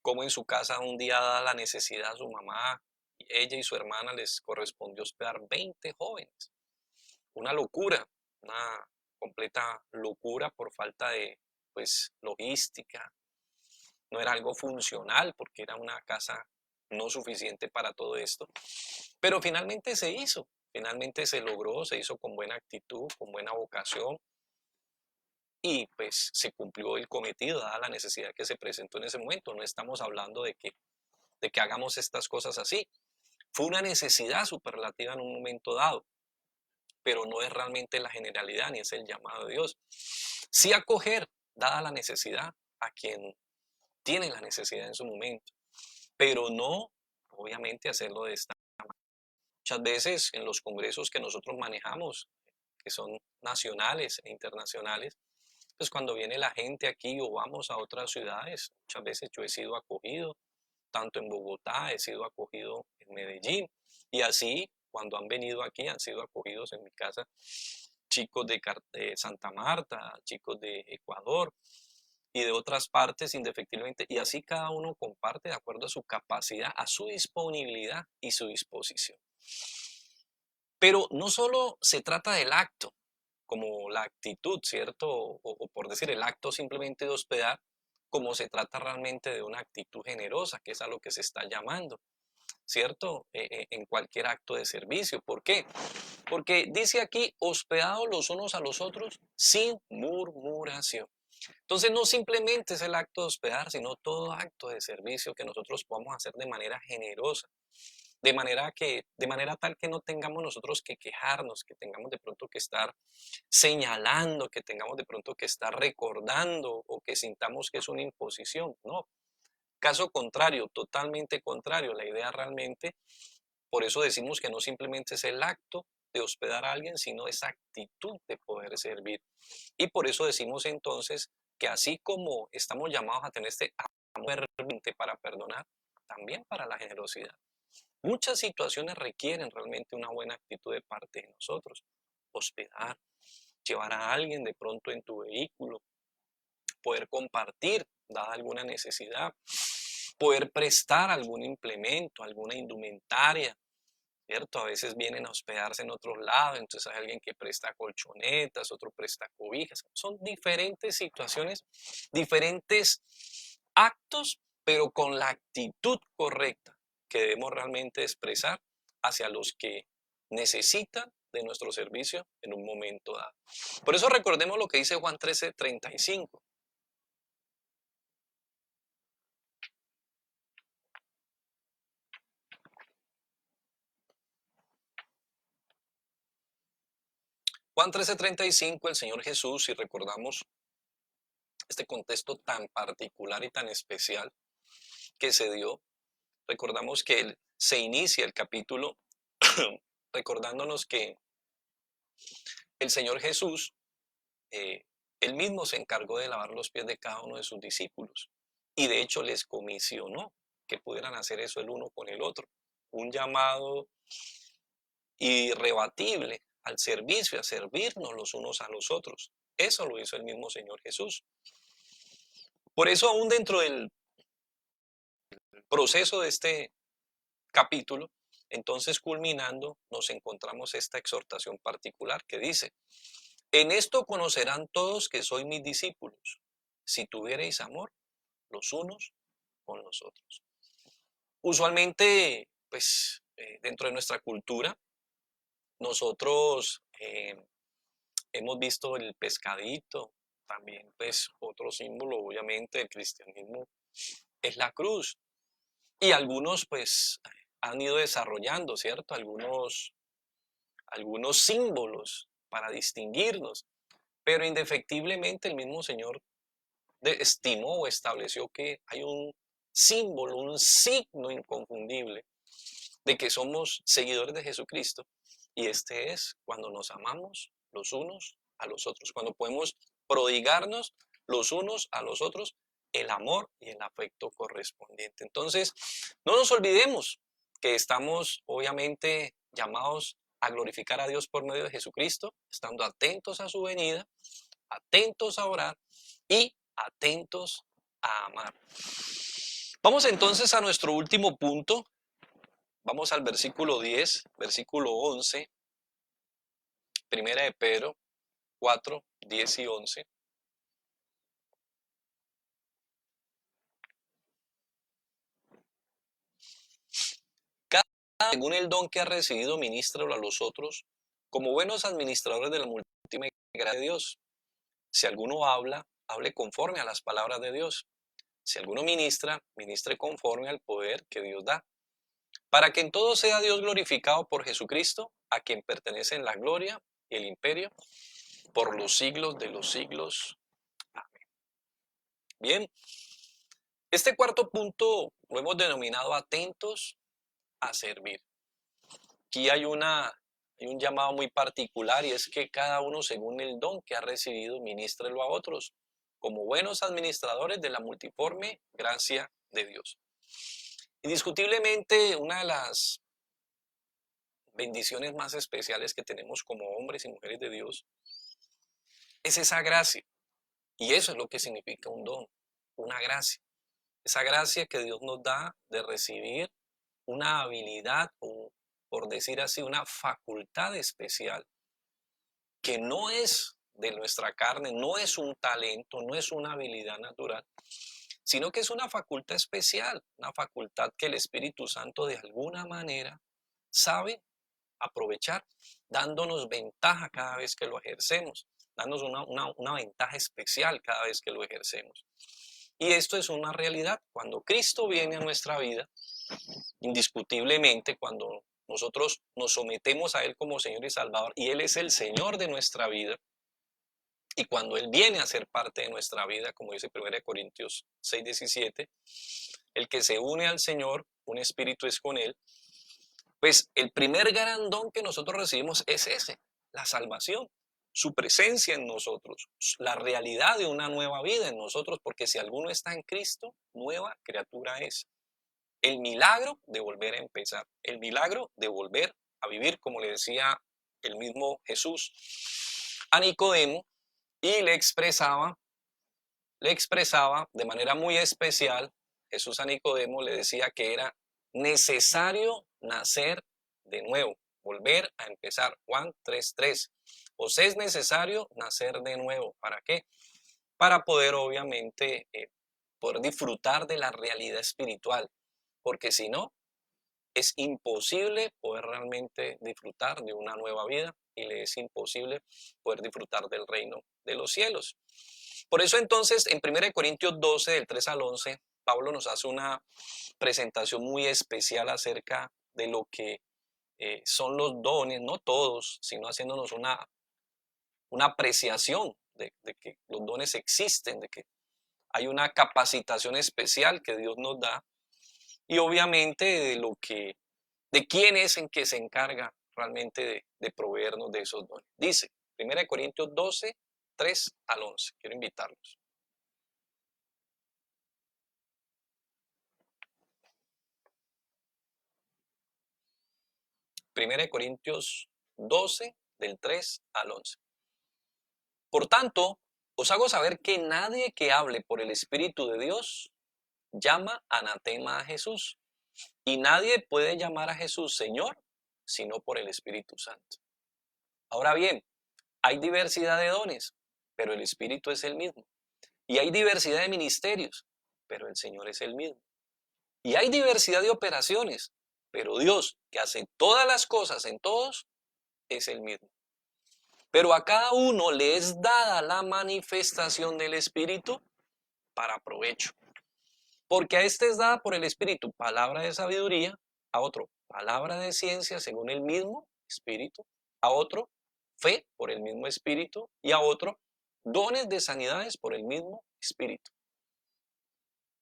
cómo en su casa un día dada la necesidad a su mamá, ella y su hermana les correspondió hospedar 20 jóvenes. Una locura, una completa locura por falta de pues logística. No era algo funcional porque era una casa no suficiente para todo esto. Pero finalmente se hizo, finalmente se logró, se hizo con buena actitud, con buena vocación y pues se cumplió el cometido dada la necesidad que se presentó en ese momento. No estamos hablando de que hagamos estas cosas así. Fue una necesidad superlativa en un momento dado, pero no es realmente la generalidad ni es el llamado de Dios. Sí acoger, dada la necesidad, a quien tiene la necesidad en su momento, pero no, obviamente, hacerlo de esta manera. Muchas veces en los congresos que nosotros manejamos, que son nacionales e internacionales, pues cuando viene la gente aquí o vamos a otras ciudades, muchas veces yo he sido acogido, tanto en Bogotá, he sido acogido en Medellín, y así cuando han venido aquí han sido acogidos en mi casa chicos de Santa Marta, chicos de Ecuador y de otras partes indefectiblemente, y así cada uno comparte de acuerdo a su capacidad, a su disponibilidad y su disposición. Pero no solo se trata del acto, como la actitud, ¿cierto? O por decir el acto simplemente de hospedar, como se trata realmente de una actitud generosa, que es a lo que se está llamando, ¿cierto? En cualquier acto de servicio. ¿Por qué? Porque dice aquí, hospedados los unos a los otros sin murmuración. Entonces no simplemente es el acto de hospedar, sino todo acto de servicio que nosotros podamos hacer de manera generosa, de manera tal que no tengamos nosotros que quejarnos, que tengamos de pronto que estar señalando, que tengamos de pronto que estar recordando o que sintamos que es una imposición. No, caso contrario, totalmente contrario. La idea realmente, por eso decimos que no simplemente es el acto de hospedar a alguien, sino esa actitud de poder servir. Y por eso decimos entonces que así como estamos llamados a tener este amor ferviente para perdonar, también para la generosidad. Muchas situaciones requieren realmente una buena actitud de parte de nosotros. Hospedar, llevar a alguien de pronto en tu vehículo, poder compartir, dada alguna necesidad, poder prestar algún implemento, alguna indumentaria, ¿cierto? A veces vienen a hospedarse en otros lados, entonces hay alguien que presta colchonetas, otro presta cobijas. Son diferentes situaciones, diferentes actos, pero con la actitud correcta que debemos realmente expresar hacia los que necesitan de nuestro servicio en un momento dado. Por eso recordemos lo que dice Juan 13:35. Juan 13:35, el Señor Jesús, si recordamos este contexto tan particular y tan especial que se dio, recordamos que se inicia el capítulo recordándonos que el Señor Jesús, eh, él mismo se encargó de lavar los pies de cada uno de sus discípulos y de hecho les comisionó que pudieran hacer eso el uno con el otro. Un llamado irrebatible al servicio, a servirnos los unos a los otros. Eso lo hizo el mismo Señor Jesús. Por eso aún dentro del proceso de este capítulo, entonces culminando, nos encontramos esta exhortación particular que dice, en esto conocerán todos que sois mis discípulos, si tuviereis amor los unos con los otros. Usualmente, pues, dentro de nuestra cultura, nosotros hemos visto el pescadito, también, pues, otro símbolo, obviamente, del cristianismo es la cruz. Y algunos, pues, han ido desarrollando, ¿cierto? Algunos símbolos para distinguirnos, pero indefectiblemente el mismo Señor estimó o estableció que hay un símbolo, un signo inconfundible de que somos seguidores de Jesucristo, y este es cuando nos amamos los unos a los otros, cuando podemos prodigarnos los unos a los otros el amor y el afecto correspondiente. Entonces, no nos olvidemos que estamos obviamente llamados a glorificar a Dios por medio de Jesucristo, estando atentos a su venida, atentos a orar y atentos a amar. Vamos entonces a nuestro último punto. Vamos al versículo 10, versículo 11, primera de Pedro 4, 10 y 11. Cada uno, según el don que ha recibido, ministralo a los otros, como buenos administradores de la multiforme gracia de Dios. Si alguno habla, hable conforme a las palabras de Dios. Si alguno ministra, ministre conforme al poder que Dios da, para que en todo sea Dios glorificado por Jesucristo, a quien pertenecen la gloria y el imperio por los siglos de los siglos. Amén. Bien, este cuarto punto lo hemos denominado atentos a servir. Aquí hay un llamado muy particular, y es que cada uno, según el don que ha recibido, ministrelo a otros, como buenos administradores de la multiforme gracia de Dios. Indiscutiblemente, una de las bendiciones más especiales que tenemos como hombres y mujeres de Dios es esa gracia. Y eso es lo que significa un don, una gracia. Esa gracia que Dios nos da de recibir una habilidad o, por decir así, una facultad especial que no es de nuestra carne, no es un talento, no es una habilidad natural, sino que es una facultad especial, una facultad que el Espíritu Santo de alguna manera sabe aprovechar, dándonos ventaja cada vez que lo ejercemos, dándonos una ventaja especial cada vez que lo ejercemos. Y esto es una realidad. Cuando Cristo viene a nuestra vida, indiscutiblemente, cuando nosotros nos sometemos a Él como Señor y Salvador, y Él es el Señor de nuestra vida, y cuando Él viene a ser parte de nuestra vida, como dice 1 Corintios 6:17, el que se une al Señor, un espíritu es con Él, pues el primer gran don que nosotros recibimos es ese, la salvación, su presencia en nosotros, la realidad de una nueva vida en nosotros, porque si alguno está en Cristo, nueva criatura es. El milagro de volver a empezar, el milagro de volver a vivir, como le decía el mismo Jesús a Nicodemo, y le expresaba de manera muy especial. Jesús a Nicodemo le decía que era necesario nacer de nuevo, volver a empezar. Juan 3:3. Os es necesario nacer de nuevo. ¿Para qué? Para poder, obviamente, poder disfrutar de la realidad espiritual. Porque si no, es imposible poder realmente disfrutar de una nueva vida y le es imposible poder disfrutar del reino de los cielos. Por eso entonces en 1 Corintios 12, del 3 al 11, Pablo nos hace una presentación muy especial acerca de lo que son los dones, no todos, sino haciéndonos una apreciación de que los dones existen, de que hay una capacitación especial que Dios nos da y obviamente de quién es en que se encarga realmente de proveernos de esos dones. Dice 1 Corintios 12, 3 al 11. Quiero invitarlos. 1 Corintios 12, del 3 al 11. Por tanto, os hago saber que nadie que hable por el Espíritu de Dios llama anatema a Jesús. Y nadie puede llamar a Jesús Señor sino por el Espíritu Santo. Ahora bien, hay diversidad de dones, pero el Espíritu es el mismo. Y hay diversidad de ministerios, pero el Señor es el mismo. Y hay diversidad de operaciones, pero Dios, que hace todas las cosas en todos, es el mismo. Pero a cada uno le es dada la manifestación del Espíritu para provecho. Porque a este es dada por el Espíritu palabra de sabiduría, a otro palabra de ciencia según el mismo Espíritu, a otro fe por el mismo Espíritu y a otro dones de sanidades por el mismo Espíritu.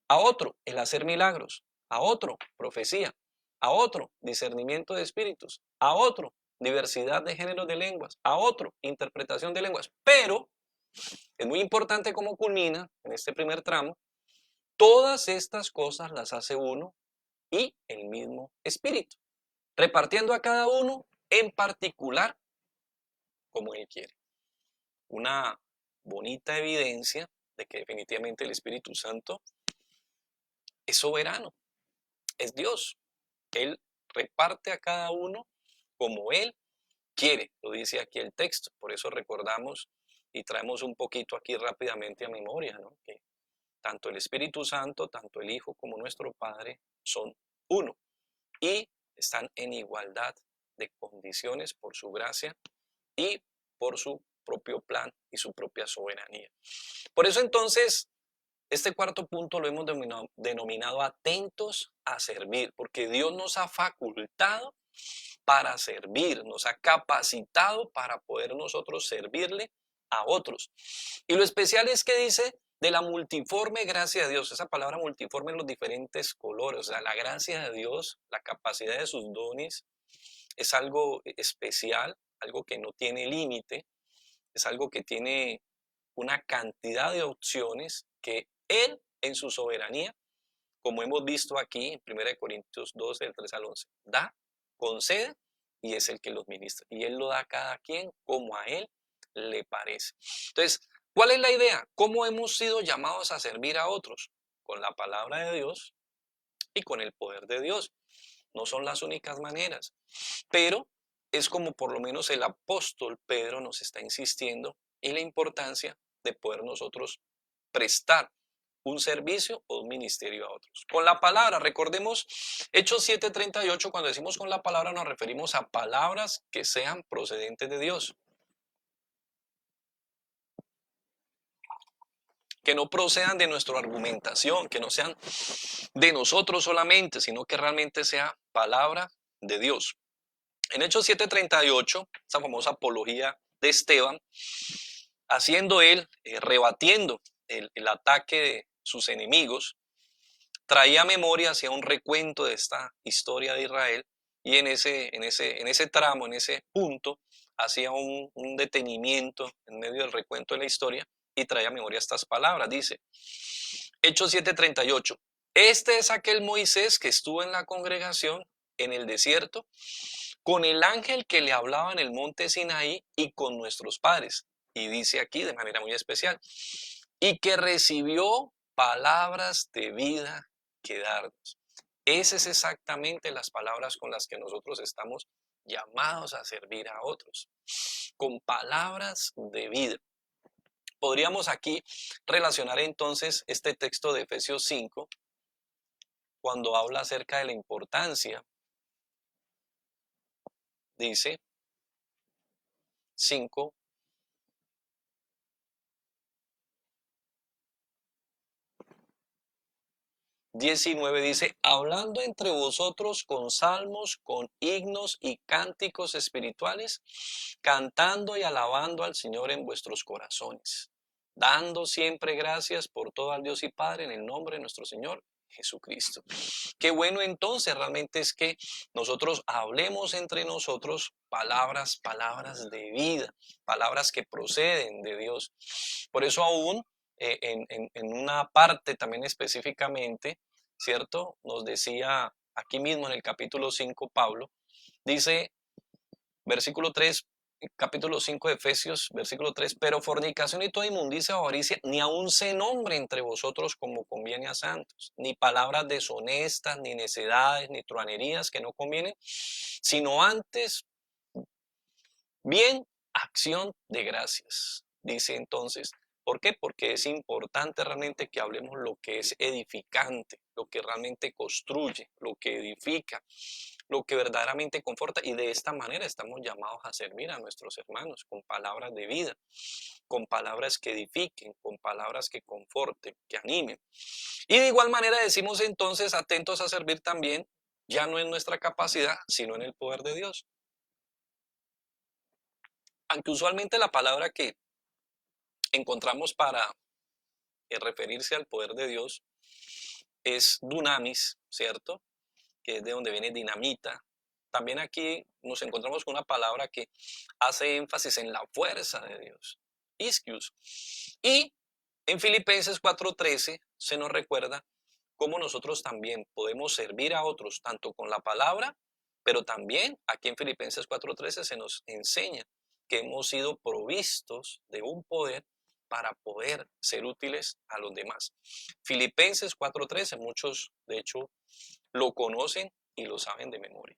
A otro el hacer milagros, a otro profecía, a otro discernimiento de espíritus, a otro diversidad de géneros de lenguas, a otro interpretación de lenguas. Pero es muy importante cómo culmina en este primer tramo. Todas estas cosas las hace uno y el mismo Espíritu, repartiendo a cada uno en particular como Él quiere. Una bonita evidencia de que definitivamente el Espíritu Santo es soberano, es Dios. Él reparte a cada uno como Él quiere, lo dice aquí el texto. Por eso recordamos y traemos un poquito aquí rápidamente a memoria, ¿no? Que tanto el Espíritu Santo, tanto el Hijo como nuestro Padre son uno y están en igualdad de condiciones por su gracia y por su propio plan y su propia soberanía. Por eso entonces, este cuarto punto lo hemos denominado atentos a servir, porque Dios nos ha facultado para servir, nos ha capacitado para poder nosotros servirle a otros. Y lo especial es que dice de la multiforme gracia de Dios, esa palabra multiforme en los diferentes colores, o sea, la gracia de Dios, la capacidad de sus dones, es algo especial, algo que no tiene límite, es algo que tiene una cantidad de opciones que Él en su soberanía, como hemos visto aquí en 1 Corintios 12, del 3 al 11, da, concede y es el que los ministra. Y Él lo da a cada quien como a Él le parece. Entonces, ¿cuál es la idea? ¿Cómo hemos sido llamados a servir a otros? Con la palabra de Dios y con el poder de Dios. No son las únicas maneras, pero es como por lo menos el apóstol Pedro nos está insistiendo en la importancia de poder nosotros prestar un servicio o un ministerio a otros. Con la palabra, recordemos Hechos 7:38, cuando decimos con la palabra nos referimos a palabras que sean procedentes de Dios. Que no procedan de nuestra argumentación, que no sean de nosotros solamente, sino que realmente sea palabra de Dios. En Hechos 7:38, esa famosa apología de Esteban, haciendo él, rebatiendo el ataque de sus enemigos, traía memoria hacia un recuento de esta historia de Israel y en ese tramo, en ese punto, hacía un detenimiento en medio del recuento de la historia y traía a memoria estas palabras. Dice, Hechos 7:38, este es aquel Moisés que estuvo en la congregación en el desierto con el ángel que le hablaba en el monte Sinaí y con nuestros padres. Y dice aquí de manera muy especial, y que recibió palabras de vida que darnos. Esas es exactamente las palabras con las que nosotros estamos llamados a servir a otros, con palabras de vida. Podríamos aquí relacionar entonces este texto de Efesios 5, cuando habla acerca de la importancia, dice 5, 19 dice, hablando entre vosotros con salmos, con himnos y cánticos espirituales, cantando y alabando al Señor en vuestros corazones, dando siempre gracias por todo al Dios y Padre en el nombre de nuestro Señor Jesucristo. Qué bueno entonces realmente es que nosotros hablemos entre nosotros palabras de vida, palabras que proceden de Dios. Por eso aún en una parte también específicamente, ¿cierto? Nos decía aquí mismo en el capítulo 5 Pablo, dice versículo 3, capítulo 5 de Efesios, versículo 3, pero fornicación y toda inmundicia o avaricia, ni aun se nombre entre vosotros como conviene a santos, ni palabras deshonestas, ni necedades, ni truanerías que no convienen, sino antes bien acción de gracias. Dice entonces, ¿por qué? Porque es importante realmente que hablemos lo que es edificante, lo que realmente construye, lo que edifica, lo que verdaderamente conforta. Y de esta manera estamos llamados a servir a nuestros hermanos con palabras de vida, con palabras que edifiquen, con palabras que conforten, que animen. Y de igual manera decimos entonces, atentos a servir también, ya no en nuestra capacidad, sino en el poder de Dios. Aunque usualmente la palabra que encontramos para referirse al poder de Dios es dunamis, ¿cierto? Que es de donde viene dinamita. También aquí nos encontramos con una palabra que hace énfasis en la fuerza de Dios, ischius. Y en Filipenses 4:13 se nos recuerda cómo nosotros también podemos servir a otros, tanto con la palabra, pero también aquí en Filipenses 4:13 se nos enseña que hemos sido provistos de un poder para poder ser útiles a los demás. Filipenses 4:13, muchos de hecho lo conocen y lo saben de memoria.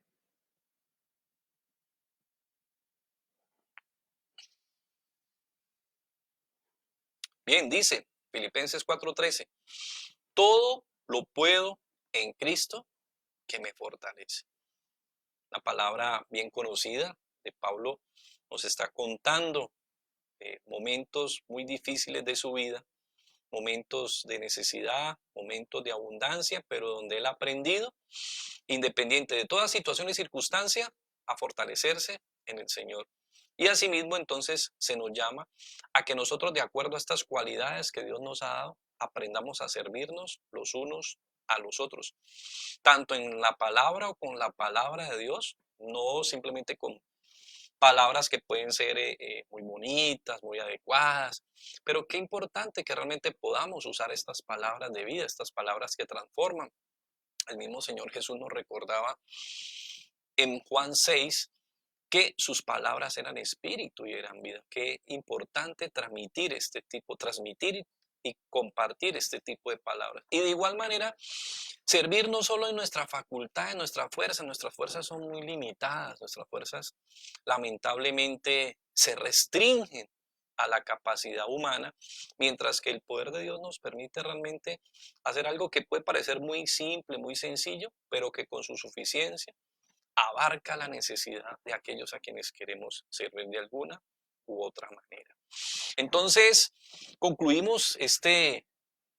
Bien, dice Filipenses 4:13, todo lo puedo en Cristo que me fortalece. Una palabra bien conocida de Pablo nos está contando momentos muy difíciles de su vida, momentos de necesidad, momentos de abundancia, pero donde él ha aprendido, independiente de toda situación y circunstancia, a fortalecerse en el Señor. Y asimismo entonces se nos llama a que nosotros, de acuerdo a estas cualidades que Dios nos ha dado, aprendamos a servirnos los unos a los otros, tanto en la palabra o con la palabra de Dios, no simplemente con palabras que pueden ser muy bonitas, muy adecuadas, pero qué importante que realmente podamos usar estas palabras de vida, estas palabras que transforman. El mismo Señor Jesús nos recordaba en Juan 6 que sus palabras eran espíritu y eran vida. Qué importante transmitir y compartir este tipo de palabras. Y de igual manera, servir no solo en nuestra facultad, en nuestras fuerzas son muy limitadas, nuestras fuerzas lamentablemente se restringen a la capacidad humana, mientras que el poder de Dios nos permite realmente hacer algo que puede parecer muy simple, muy sencillo, pero que con su suficiencia abarca la necesidad de aquellos a quienes queremos servir de alguna u otra manera. Entonces, concluimos este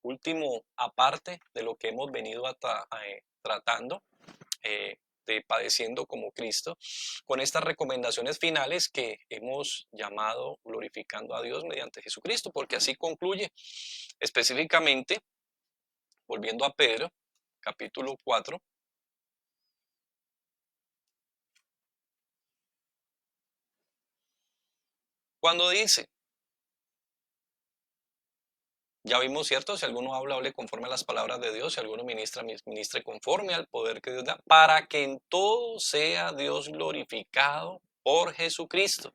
último aparte de lo que hemos venido tratando, de padeciendo como Cristo, con estas recomendaciones finales que hemos llamado glorificando a Dios mediante Jesucristo, porque así concluye específicamente, volviendo a Pedro, capítulo 4, cuando dice, ya vimos, ¿cierto? Si alguno habla, hable conforme a las palabras de Dios. Si alguno ministra, ministre conforme al poder que Dios da, para que en todo sea Dios glorificado por Jesucristo,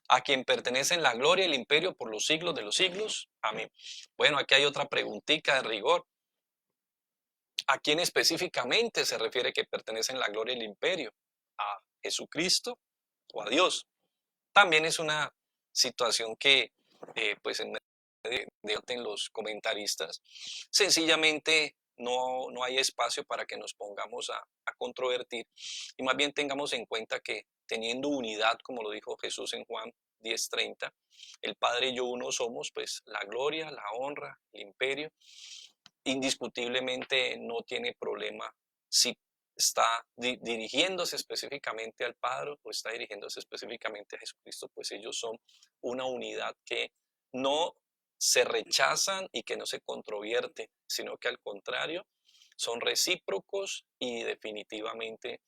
a quien pertenecen la gloria y el imperio por los siglos de los siglos. Amén. Bueno, aquí hay otra preguntita de rigor. ¿A quién específicamente se refiere que pertenecen la gloria y el imperio? ¿A Jesucristo o a Dios? También es una situación que, pues en en los comentaristas, sencillamente no hay espacio para que nos pongamos a controvertir y más bien tengamos en cuenta que teniendo unidad, como lo dijo Jesús en Juan 10:30, el Padre y yo uno somos, pues la gloria, la honra, el imperio, indiscutiblemente no tiene problema si está dirigiéndose específicamente al Padre o está dirigiéndose específicamente a Jesucristo, pues ellos son una unidad que no se rechazan y que no se controvierte, sino que al contrario, son recíprocos y definitivamente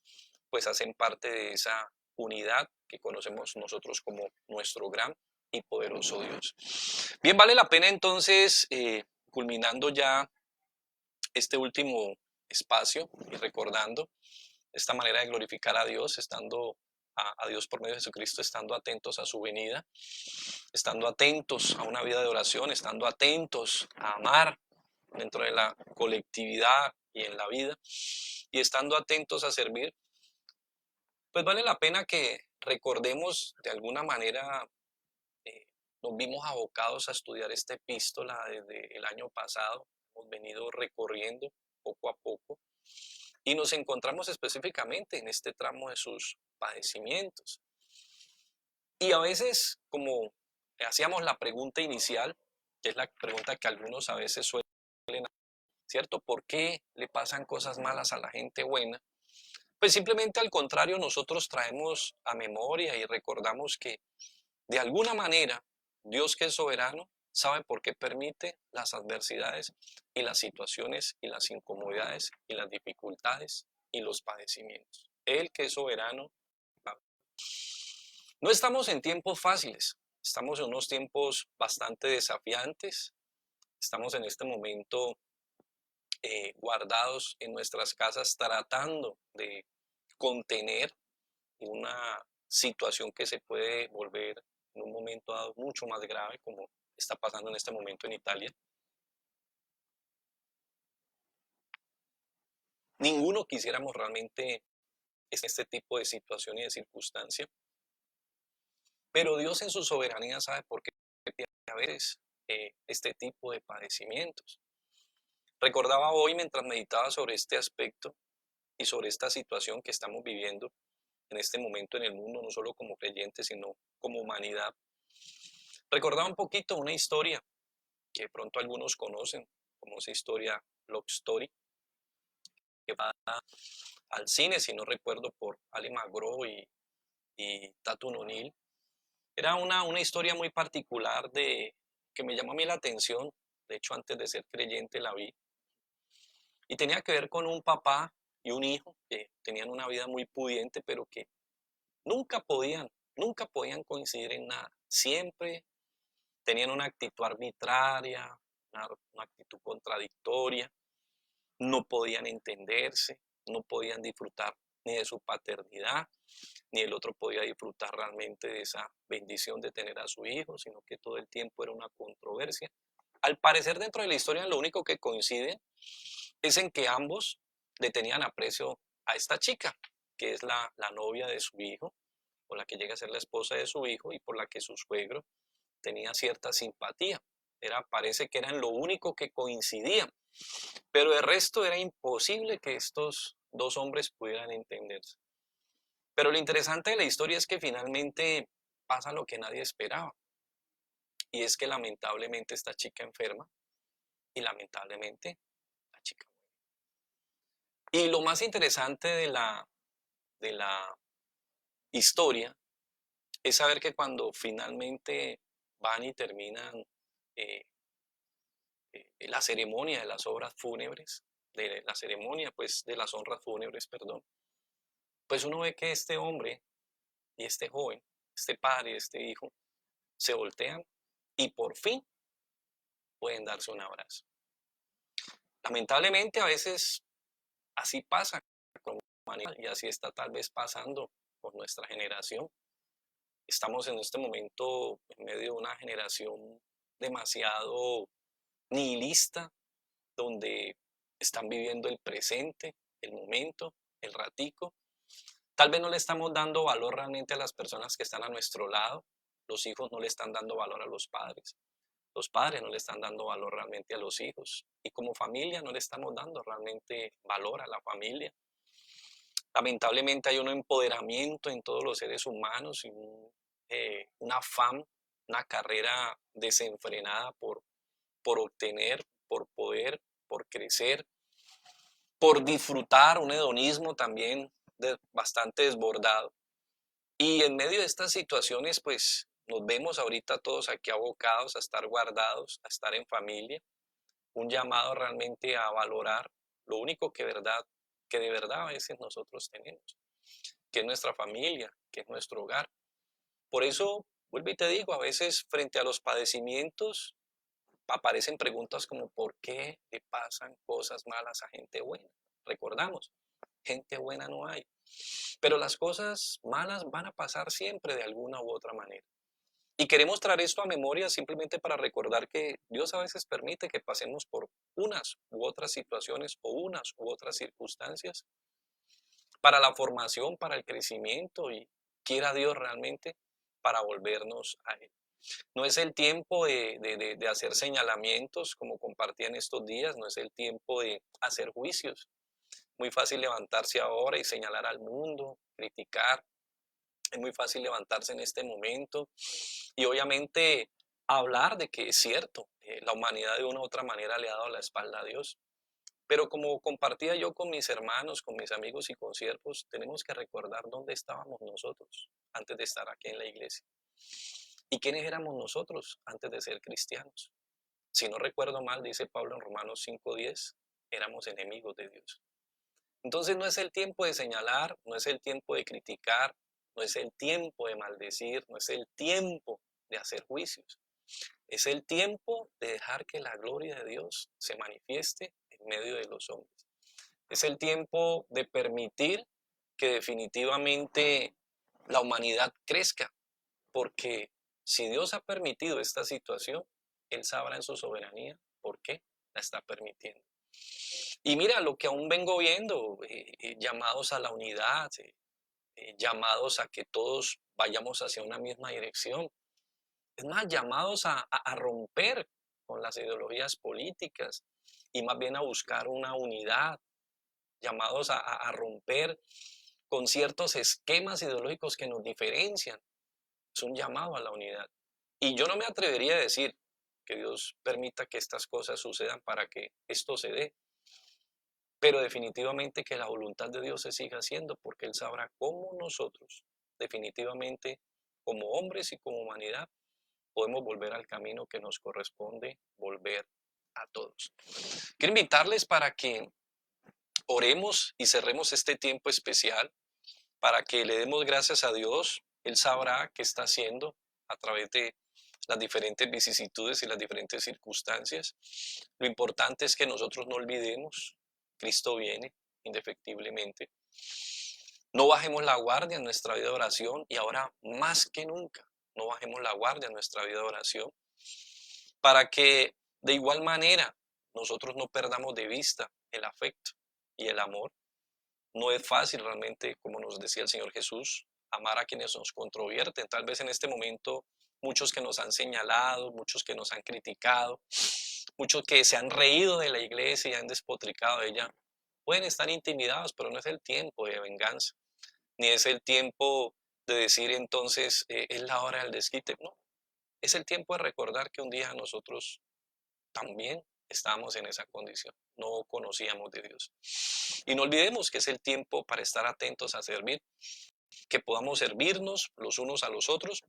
pues hacen parte de esa unidad que conocemos nosotros como nuestro gran y poderoso Dios. Bien, vale la pena entonces, culminando ya este último espacio y recordando esta manera de glorificar a Dios, estando a Dios por medio de Jesucristo, estando atentos a su venida, estando atentos a una vida de oración, estando atentos a amar dentro de la colectividad y en la vida, y estando atentos a servir, pues vale la pena que recordemos de alguna manera, nos vimos abocados a estudiar esta epístola desde el año pasado, hemos venido recorriendo poco a poco y nos encontramos específicamente en este tramo de sus padecimientos. Y a veces, como hacíamos la pregunta inicial, que es la pregunta que algunos a veces suelen, ¿cierto? ¿Por qué le pasan cosas malas a la gente buena? Pues simplemente al contrario, nosotros traemos a memoria y recordamos que de alguna manera Dios, que es soberano, sabe por qué permite las adversidades y las situaciones y las incomodidades y las dificultades y los padecimientos. Él, que es soberano. No estamos en tiempos fáciles, estamos en unos tiempos bastante desafiantes, estamos en este momento guardados en nuestras casas tratando de contener una situación que se puede volver en un momento dado mucho más grave, como está pasando en este momento en Italia. Ninguno quisiéramos realmente este tipo de situación y de circunstancia, pero Dios en su soberanía sabe por qué a veces este tipo de padecimientos. Recordaba hoy mientras meditaba sobre este aspecto y sobre esta situación que estamos viviendo en este momento en el mundo, no solo como creyentes, sino como humanidad. Recordaba un poquito una historia que de pronto algunos conocen, como esa historia Love Story, que va al cine, si no recuerdo, por Ali McGraw y Tatum O'Neal. Era una historia muy particular que me llamó a mí la atención. De hecho, antes de ser creyente la vi. Y tenía que ver con un papá y un hijo que tenían una vida muy pudiente, pero que nunca nunca podían coincidir en nada. Siempre tenían una actitud arbitraria, una actitud contradictoria, no podían entenderse, no podían disfrutar ni de su paternidad, ni el otro podía disfrutar realmente de esa bendición de tener a su hijo, sino que todo el tiempo era una controversia. Al parecer, dentro de la historia, lo único que coincide es en que ambos le tenían aprecio a esta chica, que es la novia de su hijo, o la que llega a ser la esposa de su hijo y por la que su suegro tenía cierta simpatía. Parece que eran lo único que coincidían, pero el resto era imposible que estos dos hombres pudieran entenderse. Pero lo interesante de la historia es que finalmente pasa lo que nadie esperaba, y es que lamentablemente esta chica enferma y lamentablemente la chica muere. Y lo más interesante de la historia es saber que cuando finalmente van y terminan eh, la ceremonia de las obras fúnebres, de la ceremonia pues de las honras fúnebres, perdón, pues uno ve que este hombre y este joven, este padre y este hijo, se voltean y por fin pueden darse un abrazo. Lamentablemente a veces así pasa con la humanidad y así está tal vez pasando con nuestra generación. Estamos en este momento en medio de una generación demasiado nihilista, donde están viviendo el presente, el momento, el ratico. Tal vez no le estamos dando valor realmente a las personas que están a nuestro lado. Los hijos no le están dando valor a los padres. Los padres no le están dando valor realmente a los hijos. Y como familia no le estamos dando realmente valor a la familia. Lamentablemente hay un empoderamiento en todos los seres humanos y un afán, una carrera desenfrenada por obtener, por poder, por crecer, por disfrutar, un hedonismo también bastante desbordado. Y en medio de estas situaciones, pues nos vemos ahorita todos aquí abocados a estar guardados, a estar en familia, un llamado realmente a valorar lo único que de verdad a veces nosotros tenemos, que es nuestra familia, que es nuestro hogar. Por eso, vuelvo y te digo, a veces frente a los padecimientos aparecen preguntas como ¿por qué le pasan cosas malas a gente buena? Recordamos, gente buena no hay, pero las cosas malas van a pasar siempre de alguna u otra manera. Y queremos traer esto a memoria simplemente para recordar que Dios a veces permite que pasemos por unas u otras situaciones o unas u otras circunstancias para la formación, para el crecimiento y quiera Dios realmente para volvernos a Él. No es el tiempo de hacer señalamientos como compartí en estos días, no es el tiempo de hacer juicios. Muy fácil levantarse ahora y señalar al mundo, criticar. Es muy fácil levantarse en este momento y obviamente hablar de que es cierto, la humanidad de una u otra manera le ha dado la espalda a Dios. Pero como compartía yo con mis hermanos, con mis amigos y con siervos, tenemos que recordar dónde estábamos nosotros antes de estar aquí en la iglesia. ¿Y quiénes éramos nosotros antes de ser cristianos? Si no recuerdo mal, dice Pablo en Romanos 5:10, éramos enemigos de Dios. Entonces no es el tiempo de señalar, no es el tiempo de criticar, no es el tiempo de maldecir, no es el tiempo de hacer juicios. Es el tiempo de dejar que la gloria de Dios se manifieste en medio de los hombres. Es el tiempo de permitir que definitivamente la humanidad crezca, porque si Dios ha permitido esta situación, Él sabrá en su soberanía por qué la está permitiendo. Y mira, lo que aún vengo viendo, llamados a la unidad, llamados a que todos vayamos hacia una misma dirección. Es más, llamados a romper con las ideologías políticas y más bien a buscar una unidad, llamados a romper con ciertos esquemas ideológicos que nos diferencian. Es un llamado a la unidad. Y yo no me atrevería a decir que Dios permita que estas cosas sucedan para que esto se dé, pero definitivamente que la voluntad de Dios se siga haciendo porque Él sabrá cómo nosotros, definitivamente, como hombres y como humanidad, podemos volver al camino que nos corresponde volver a todos. Quiero invitarles para que oremos y cerremos este tiempo especial, para que le demos gracias a Dios. Él sabrá qué está haciendo a través de las diferentes vicisitudes y las diferentes circunstancias. Lo importante es que nosotros no olvidemos, Cristo viene indefectiblemente. No bajemos la guardia en nuestra vida de oración y ahora más que nunca, no bajemos la guardia en nuestra vida de oración para que de igual manera nosotros no perdamos de vista el afecto y el amor. No es fácil realmente, como nos decía el Señor Jesús, amar a quienes nos controvierten. Tal vez en este momento muchos que nos han señalado, muchos que nos han criticado, muchos que se han reído de la iglesia y han despotricado de ella, pueden estar intimidados, pero no es el tiempo de venganza, ni es el tiempo de decir entonces es la hora del desquite. No, es el tiempo de recordar que un día nosotros también estábamos en esa condición, no conocíamos de Dios. Y no olvidemos que es el tiempo para estar atentos a servir, que podamos servirnos los unos a los otros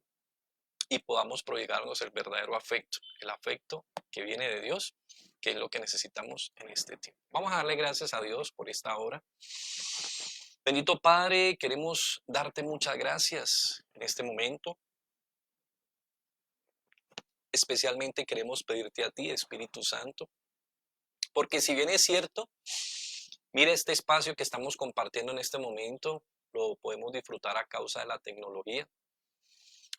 y podamos proyectarnos el verdadero afecto, el afecto que viene de Dios, que es lo que necesitamos en este tiempo. Vamos a darle gracias a Dios por esta hora. Bendito Padre, queremos darte muchas gracias en este momento. Especialmente queremos pedirte a ti, Espíritu Santo, porque si bien es cierto, mira este espacio que estamos compartiendo en este momento, lo podemos disfrutar a causa de la tecnología,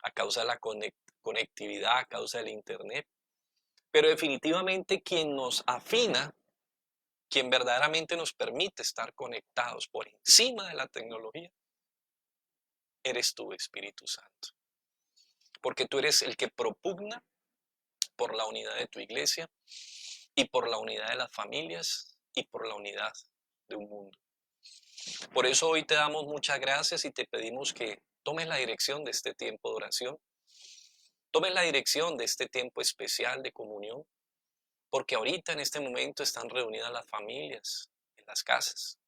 a causa de la conectividad, a causa del internet, pero definitivamente quien nos afina, quien verdaderamente nos permite estar conectados por encima de la tecnología, eres tú, Espíritu Santo, porque tú eres el que propugna por la unidad de tu iglesia y por la unidad de las familias y por la unidad de un mundo. Por eso hoy te damos muchas gracias y te pedimos que tomes la dirección de este tiempo de oración, tomes la dirección de este tiempo especial de comunión, porque ahorita en este momento están reunidas las familias en las casas,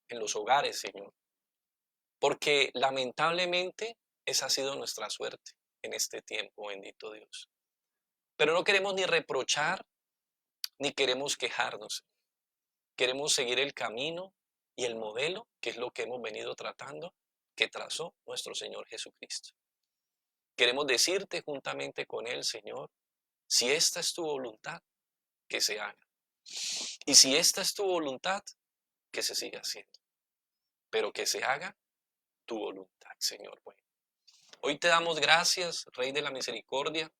en los hogares, Señor, porque lamentablemente esa ha sido nuestra suerte en este tiempo, bendito Dios. Pero no queremos ni reprochar, ni queremos quejarnos. Queremos seguir el camino y el modelo, que es lo que hemos venido tratando, que trazó nuestro Señor Jesucristo. Queremos decirte juntamente con Él, Señor, si esta es tu voluntad, que se haga. Y si esta es tu voluntad, que se siga haciendo. Pero que se haga tu voluntad, Señor. Bueno, hoy te damos gracias, Rey de la Misericordia,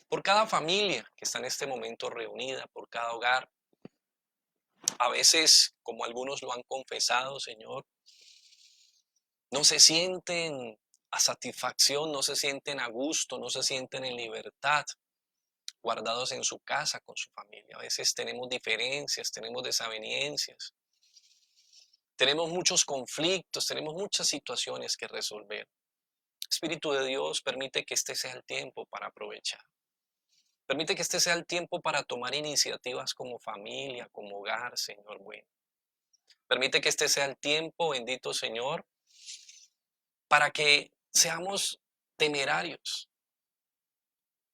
por cada familia que está en este momento reunida, por cada hogar. A veces, como algunos lo han confesado, Señor, no se sienten a satisfacción, no se sienten a gusto, no se sienten en libertad, guardados en su casa con su familia. A veces tenemos diferencias, tenemos desavenencias, tenemos muchos conflictos, tenemos muchas situaciones que resolver. Espíritu de Dios, permite que este sea el tiempo para aprovechar. Permite que este sea el tiempo para tomar iniciativas como familia, como hogar, Señor bueno. Permite que este sea el tiempo, bendito Señor, para que seamos temerarios,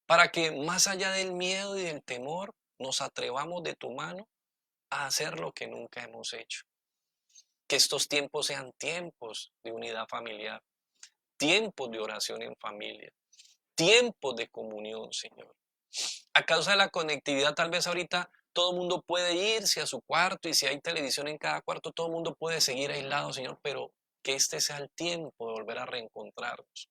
para que más allá del miedo y del temor, nos atrevamos de tu mano a hacer lo que nunca hemos hecho. Que estos tiempos sean tiempos de unidad familiar, tiempos de oración en familia, tiempos de comunión, Señor. A causa de la conectividad, tal vez ahorita todo el mundo puede irse a su cuarto y si hay televisión en cada cuarto, todo el mundo puede seguir aislado, Señor, pero que este sea el tiempo de volver a reencontrarnos.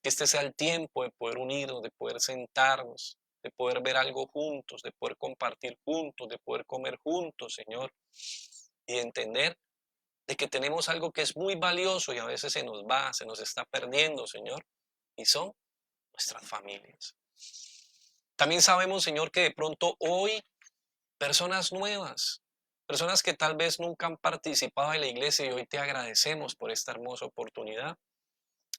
Que este sea el tiempo de poder unirnos, de poder sentarnos, de poder ver algo juntos, de poder compartir juntos, de poder comer juntos, Señor, y de entender de que tenemos algo que es muy valioso y a veces se nos va, se nos está perdiendo, Señor, y son nuestras familias. También sabemos, Señor, que de pronto hoy personas nuevas, personas que tal vez nunca han participado en la iglesia y hoy te agradecemos por esta hermosa oportunidad,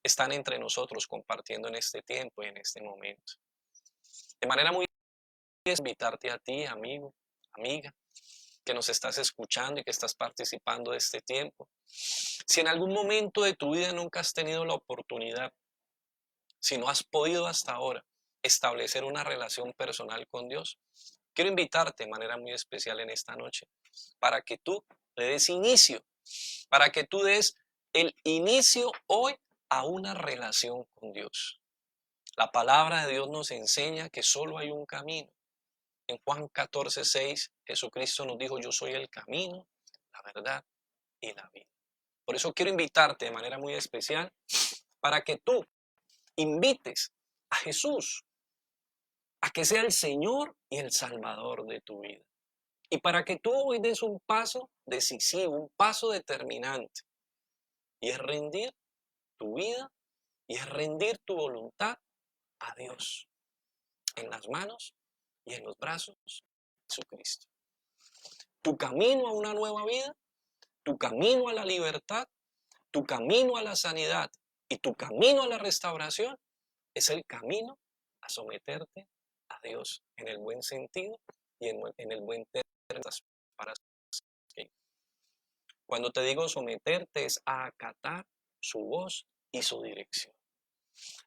están entre nosotros compartiendo en este tiempo y en este momento. De manera muy invitarte a ti, amigo, amiga, que nos estás escuchando y que estás participando de este tiempo. Si en algún momento de tu vida nunca has tenido la oportunidad, si no has podido hasta ahora establecer una relación personal con Dios, quiero invitarte de manera muy especial en esta noche para que tú le des inicio, para que tú des el inicio hoy a una relación con Dios. La palabra de Dios nos enseña que solo hay un camino. En Juan 14:6, Jesucristo nos dijo, yo soy el camino, la verdad y la vida. Por eso quiero invitarte de manera muy especial para que tú invites a Jesús a que sea el Señor y el Salvador de tu vida. Y para que tú hoy des un paso decisivo, un paso determinante Y es rendir tu vida y es rendir tu voluntad a Dios en las manos y en los brazos de Jesucristo. Tu camino a una nueva vida, tu camino a la libertad, tu camino a la sanidad y tu camino a la restauración es el camino a someterte a Dios en el buen sentido y en el buen término. Cuando te digo someterte es a acatar su voz y su dirección.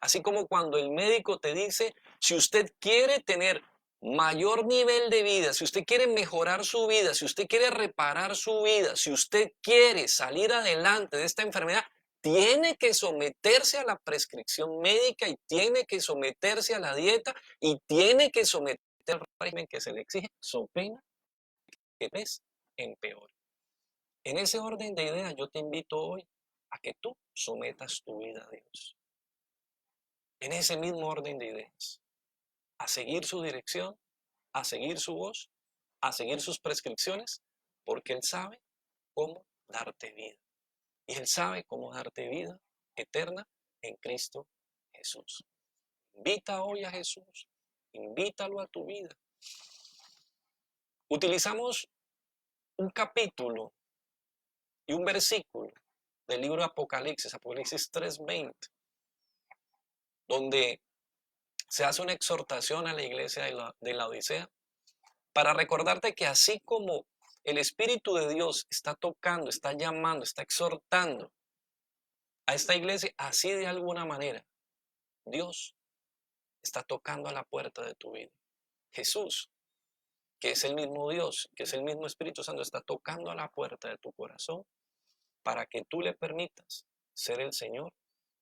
Así como cuando el médico te dice, si usted quiere tener mayor nivel de vida, si usted quiere mejorar su vida, si usted quiere reparar su vida, si usted quiere salir adelante de esta enfermedad, tiene que someterse a la prescripción médica y tiene que someterse a la dieta y tiene que someterse al régimen que se le exige, so pena que ves empeore. En ese orden de ideas yo te invito hoy a que tú sometas tu vida a Dios. En ese mismo orden de ideas, a seguir su dirección, a seguir su voz, a seguir sus prescripciones, porque Él sabe cómo darte vida. Y Él sabe cómo darte vida eterna en Cristo Jesús. Invita hoy a Jesús, invítalo a tu vida. Utilizamos un capítulo y un versículo del libro de Apocalipsis, Apocalipsis 3:20, donde se hace una exhortación a la iglesia de la Odisea para recordarte que así como el Espíritu de Dios está tocando, está llamando, está exhortando a esta iglesia, así de alguna manera Dios está tocando a la puerta de tu vida. Jesús, que es el mismo Dios, que es el mismo Espíritu Santo, está tocando a la puerta de tu corazón para que tú le permitas ser el Señor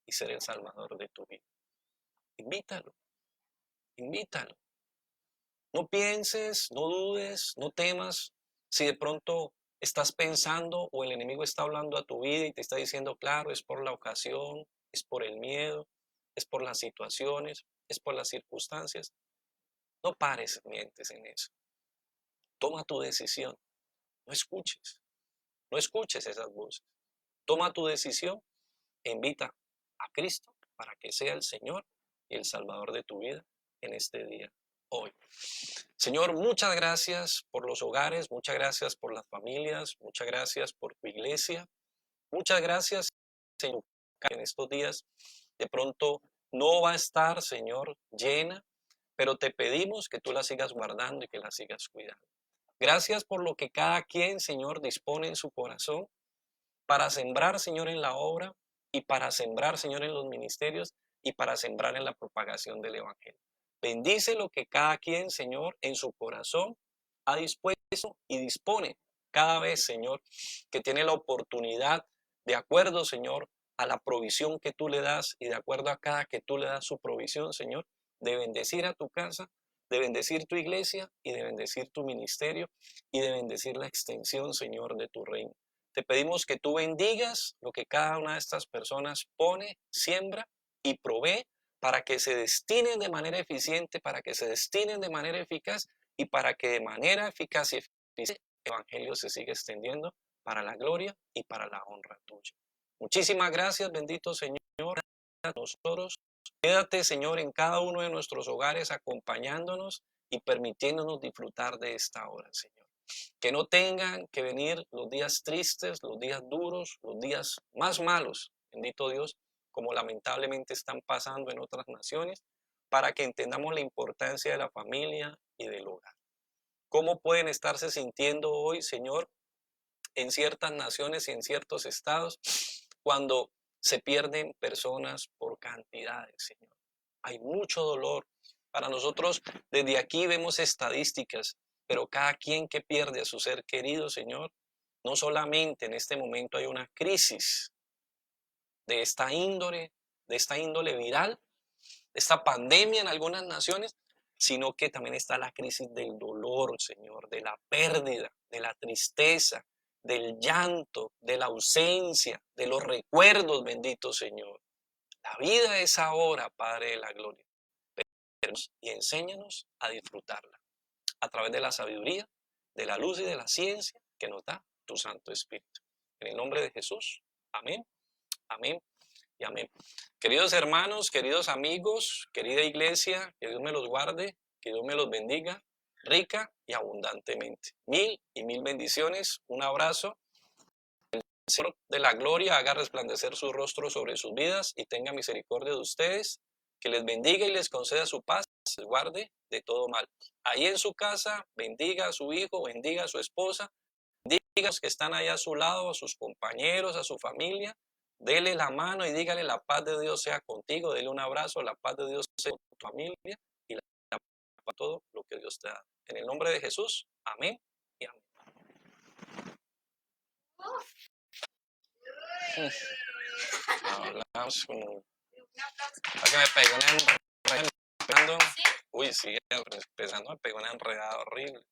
y ser el Salvador de tu vida. Invítalo, invítalo. No pienses, no dudes, no temas. Si de pronto estás pensando o el enemigo está hablando a tu vida y te está diciendo, claro, es por la ocasión, es por el miedo, es por las situaciones, es por las circunstancias. No pares mientes en eso. Toma tu decisión. No escuches. No escuches esas voces. Toma tu decisión e invita a Cristo para que sea el Señor y el Salvador de tu vida en este día, hoy. Señor, muchas gracias por los hogares, muchas gracias por las familias, muchas gracias por tu iglesia, muchas gracias, Señor, en estos días de pronto no va a estar, Señor, llena, pero te pedimos que tú la sigas guardando y que la sigas cuidando. Gracias por lo que cada quien, Señor, dispone en su corazón para sembrar, Señor, en la obra y para sembrar, Señor, en los ministerios y para sembrar en la propagación del Evangelio. Bendice lo que cada quien, Señor, en su corazón ha dispuesto y dispone cada vez, Señor, que tiene la oportunidad, de acuerdo, Señor, a la provisión que tú le das y de acuerdo a cada que tú le das su provisión, Señor, de bendecir a tu casa, de bendecir tu iglesia y de bendecir tu ministerio y de bendecir la extensión, Señor, de tu reino. Te pedimos que tú bendigas lo que cada una de estas personas pone, siembra y provee para que se destinen de manera eficiente, para que se destinen de manera eficaz y para que de manera eficaz y eficiente el Evangelio se siga extendiendo para la gloria y para la honra tuya. Muchísimas gracias, bendito Señor, a nosotros. Quédate, Señor, en cada uno de nuestros hogares acompañándonos y permitiéndonos disfrutar de esta hora, Señor. Que no tengan que venir los días tristes, los días duros, los días más malos, bendito Dios, como lamentablemente están pasando en otras naciones, para que entendamos la importancia de la familia y del hogar. ¿Cómo pueden estarse sintiendo hoy, Señor, en ciertas naciones y en ciertos estados cuando se pierden personas por cantidades, Señor? Hay mucho dolor. Para nosotros, desde aquí vemos estadísticas, pero cada quien que pierde a su ser querido, Señor, no solamente en este momento hay una crisis de esta índole viral, de esta pandemia en algunas naciones, sino que también está la crisis del dolor, Señor, de la pérdida, de la tristeza, del llanto, de la ausencia, de los recuerdos, bendito Señor. La vida es ahora, Padre de la gloria, y enséñanos a disfrutarla a través de la sabiduría, de la luz y de la ciencia que nos da tu Santo Espíritu. En el nombre de Jesús, amén Amén y amén. Queridos hermanos, queridos amigos, querida iglesia, que Dios me los guarde, que Dios me los bendiga, rica y abundantemente. Mil y mil bendiciones, un abrazo. El Señor de la gloria haga resplandecer su rostro sobre sus vidas y tenga misericordia de ustedes, que les bendiga y les conceda su paz, les guarde de todo mal. Ahí en su casa, bendiga a su hijo, bendiga a su esposa, bendiga a los que están ahí a su lado, a sus compañeros, a su familia. Dele la mano y dígale: la paz de Dios sea contigo. Dele un abrazo, la paz de Dios sea con tu familia y la paz para todo lo que Dios te da. En el nombre de Jesús, amén y amén. Hablamos como... ¿Para que me pegó una enredada? Uy, sí, empezando me pegó una enredada horrible.